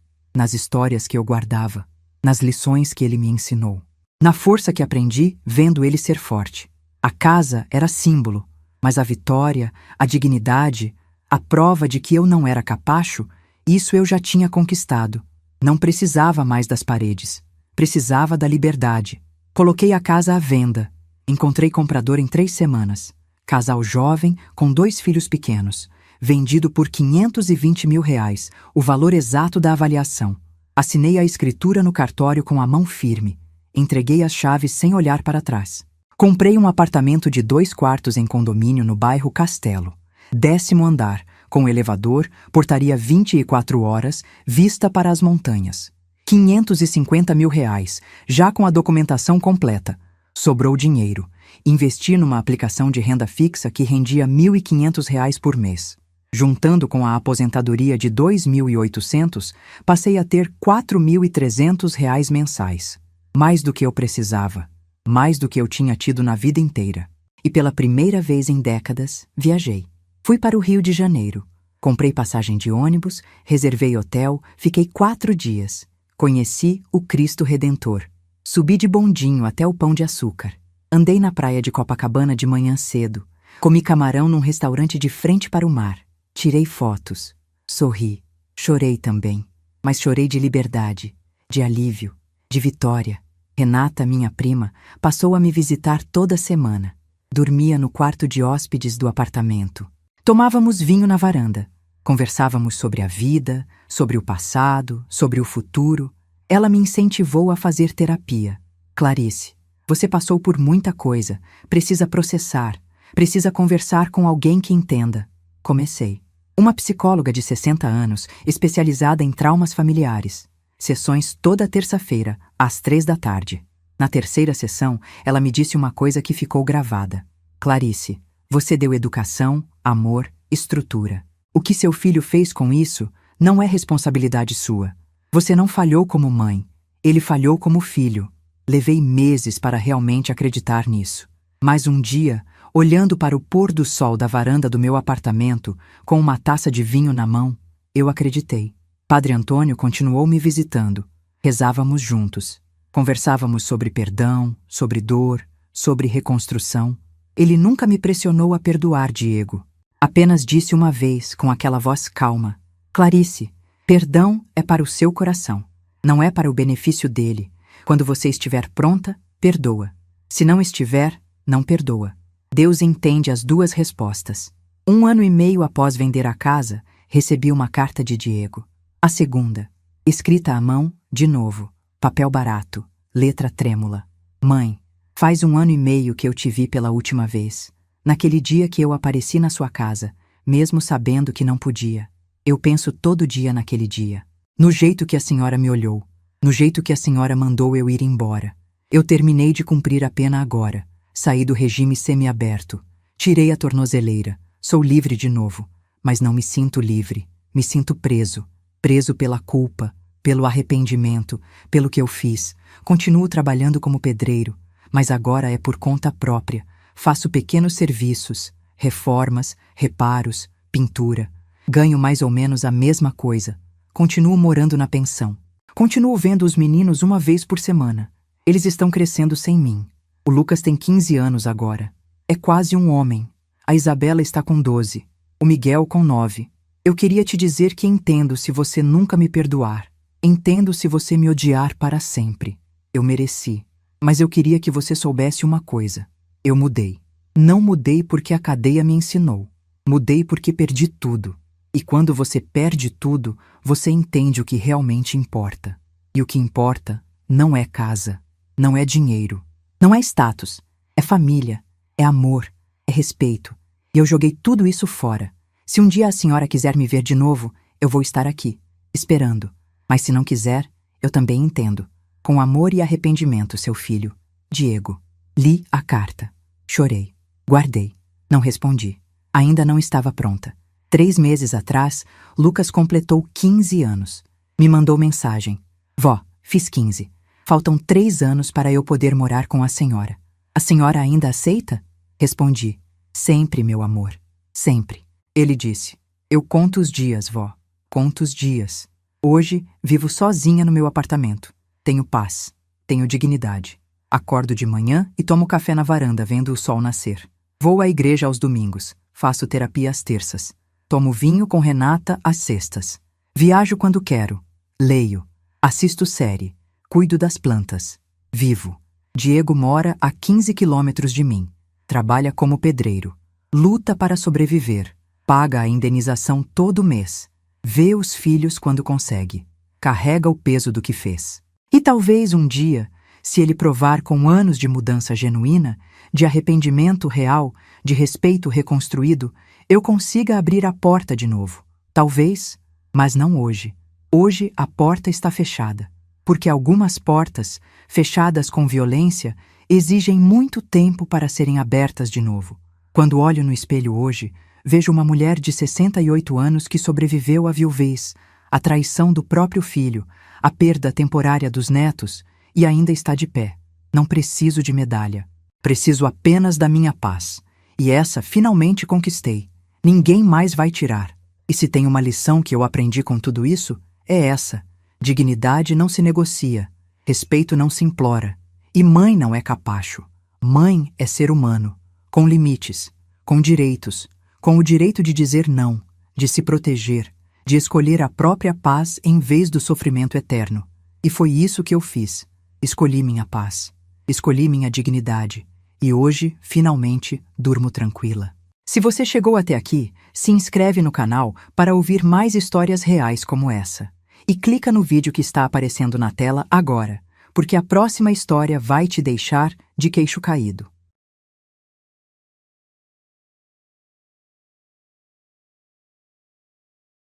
nas histórias que eu guardava, nas lições que ele me ensinou, na força que aprendi vendo ele ser forte. A casa era símbolo, mas a vitória, a dignidade, a prova de que eu não era capacho, isso eu já tinha conquistado. Não precisava mais das paredes. Precisava da liberdade. Coloquei a casa à venda. Encontrei comprador em 3 semanas. Casal jovem com 2 filhos pequenos. Vendido por R$ 520.000, o valor exato da avaliação. Assinei a escritura no cartório com a mão firme. Entreguei as chaves sem olhar para trás. Comprei um apartamento de 2 quartos em condomínio no bairro Castelo. 10º andar, com elevador, portaria 24 horas, vista para as montanhas. R$ 550.000, já com a documentação completa. Sobrou dinheiro. Investi numa aplicação de renda fixa que rendia R$ 1.500 por mês. Juntando com a aposentadoria de R$ 2.800, passei a ter R$ 4.300 mensais. Mais do que eu precisava. Mais do que eu tinha tido na vida inteira. E pela primeira vez em décadas, viajei. Fui para o Rio de Janeiro. Comprei passagem de ônibus, reservei hotel, fiquei 4 dias. Conheci o Cristo Redentor. Subi de bondinho até o Pão de Açúcar. Andei na praia de Copacabana de manhã cedo. Comi camarão num restaurante de frente para o mar. Tirei fotos. Sorri. Chorei também. Mas chorei de liberdade, de alívio, de vitória. Renata, minha prima, passou a me visitar toda semana. Dormia no quarto de hóspedes do apartamento. Tomávamos vinho na varanda. Conversávamos sobre a vida, sobre o passado, sobre o futuro. Ela me incentivou a fazer terapia. Clarice, você passou por muita coisa. Precisa processar. Precisa conversar com alguém que entenda. Comecei. Uma psicóloga de 60 anos, especializada em traumas familiares. Sessões toda terça-feira, às 3 da tarde. Na terceira sessão, ela me disse uma coisa que ficou gravada. Clarice, você deu educação, amor, estrutura. O que seu filho fez com isso não é responsabilidade sua. Você não falhou como mãe, ele falhou como filho. Levei meses para realmente acreditar nisso. Mas um dia, olhando para o pôr do sol da varanda do meu apartamento, com uma taça de vinho na mão, eu acreditei. Padre Antônio continuou me visitando. Rezávamos juntos. Conversávamos sobre perdão, sobre dor, sobre reconstrução. Ele nunca me pressionou a perdoar, Diego. Apenas disse uma vez, com aquela voz calma: Clarice, perdão é para o seu coração. Não é para o benefício dele. Quando você estiver pronta, perdoa. Se não estiver, não perdoa. Deus entende as duas respostas. 1 ano e meio após vender a casa, recebi uma carta de Diego. A segunda, escrita à mão, de novo. Papel barato, letra trêmula. Mãe, faz 1 ano e meio que eu te vi pela última vez. Naquele dia que eu apareci na sua casa, mesmo sabendo que não podia. Eu penso todo dia naquele dia. No jeito que a senhora me olhou. No jeito que a senhora mandou eu ir embora. Eu terminei de cumprir a pena agora. Saí do regime semiaberto. Tirei a tornozeleira. Sou livre de novo. Mas não me sinto livre. Me sinto preso. Preso pela culpa, pelo arrependimento, pelo que eu fiz. Continuo trabalhando como pedreiro, mas agora é por conta própria. Faço pequenos serviços, reformas, reparos, pintura. Ganho mais ou menos a mesma coisa. Continuo morando na pensão. Continuo vendo os meninos uma vez por semana. Eles estão crescendo sem mim. O Lucas tem 15 anos agora. É quase um homem. A Isabela está com 12. O Miguel com 9. Eu queria te dizer que entendo se você nunca me perdoar. Entendo se você me odiar para sempre. Eu mereci. Mas eu queria que você soubesse uma coisa. Eu mudei. Não mudei porque a cadeia me ensinou. Mudei porque perdi tudo. E quando você perde tudo, você entende o que realmente importa. E o que importa não é casa, não é dinheiro, não é status, é família, é amor, é respeito. E eu joguei tudo isso fora. Se um dia a senhora quiser me ver de novo, eu vou estar aqui, esperando. Mas se não quiser, eu também entendo. Com amor e arrependimento, seu filho, Diego. Li a carta. Chorei. Guardei. Não respondi. Ainda não estava pronta. 3 meses atrás, Lucas completou 15 anos. Me mandou mensagem. Vó, fiz 15. Faltam 3 anos para eu poder morar com a senhora. A senhora ainda aceita? Respondi. Sempre, meu amor. Sempre. Ele disse. Eu conto os dias, vó. Conto os dias. Hoje, vivo sozinha no meu apartamento. Tenho paz. Tenho dignidade. Acordo de manhã e tomo café na varanda vendo o sol nascer. Vou à igreja aos domingos. Faço terapia às terças. Tomo vinho com Renata às sextas. Viajo quando quero. Leio. Assisto série. Cuido das plantas. Vivo. Diego mora a 15 quilômetros de mim. Trabalha como pedreiro. Luta para sobreviver. Paga a indenização todo mês. Vê os filhos quando consegue. Carrega o peso do que fez. E talvez um dia, se ele provar com anos de mudança genuína, de arrependimento real, de respeito reconstruído, eu consiga abrir a porta de novo. Talvez, mas não hoje. Hoje a porta está fechada. Porque algumas portas, fechadas com violência, exigem muito tempo para serem abertas de novo. Quando olho no espelho hoje, vejo uma mulher de 68 anos que sobreviveu à viuvez, à traição do próprio filho, à perda temporária dos netos e ainda está de pé. Não preciso de medalha. Preciso apenas da minha paz. E essa finalmente conquistei. Ninguém mais vai tirar. E se tem uma lição que eu aprendi com tudo isso, é essa. Dignidade não se negocia. Respeito não se implora. E mãe não é capacho. Mãe é ser humano. Com limites. Com direitos. Com o direito de dizer não. De se proteger. De escolher a própria paz em vez do sofrimento eterno. E foi isso que eu fiz. Escolhi minha paz. Escolhi minha dignidade. E hoje, finalmente, durmo tranquila. Se você chegou até aqui, se inscreve no canal para ouvir mais histórias reais como essa. E clica no vídeo que está aparecendo na tela agora, porque a próxima história vai te deixar de queixo caído.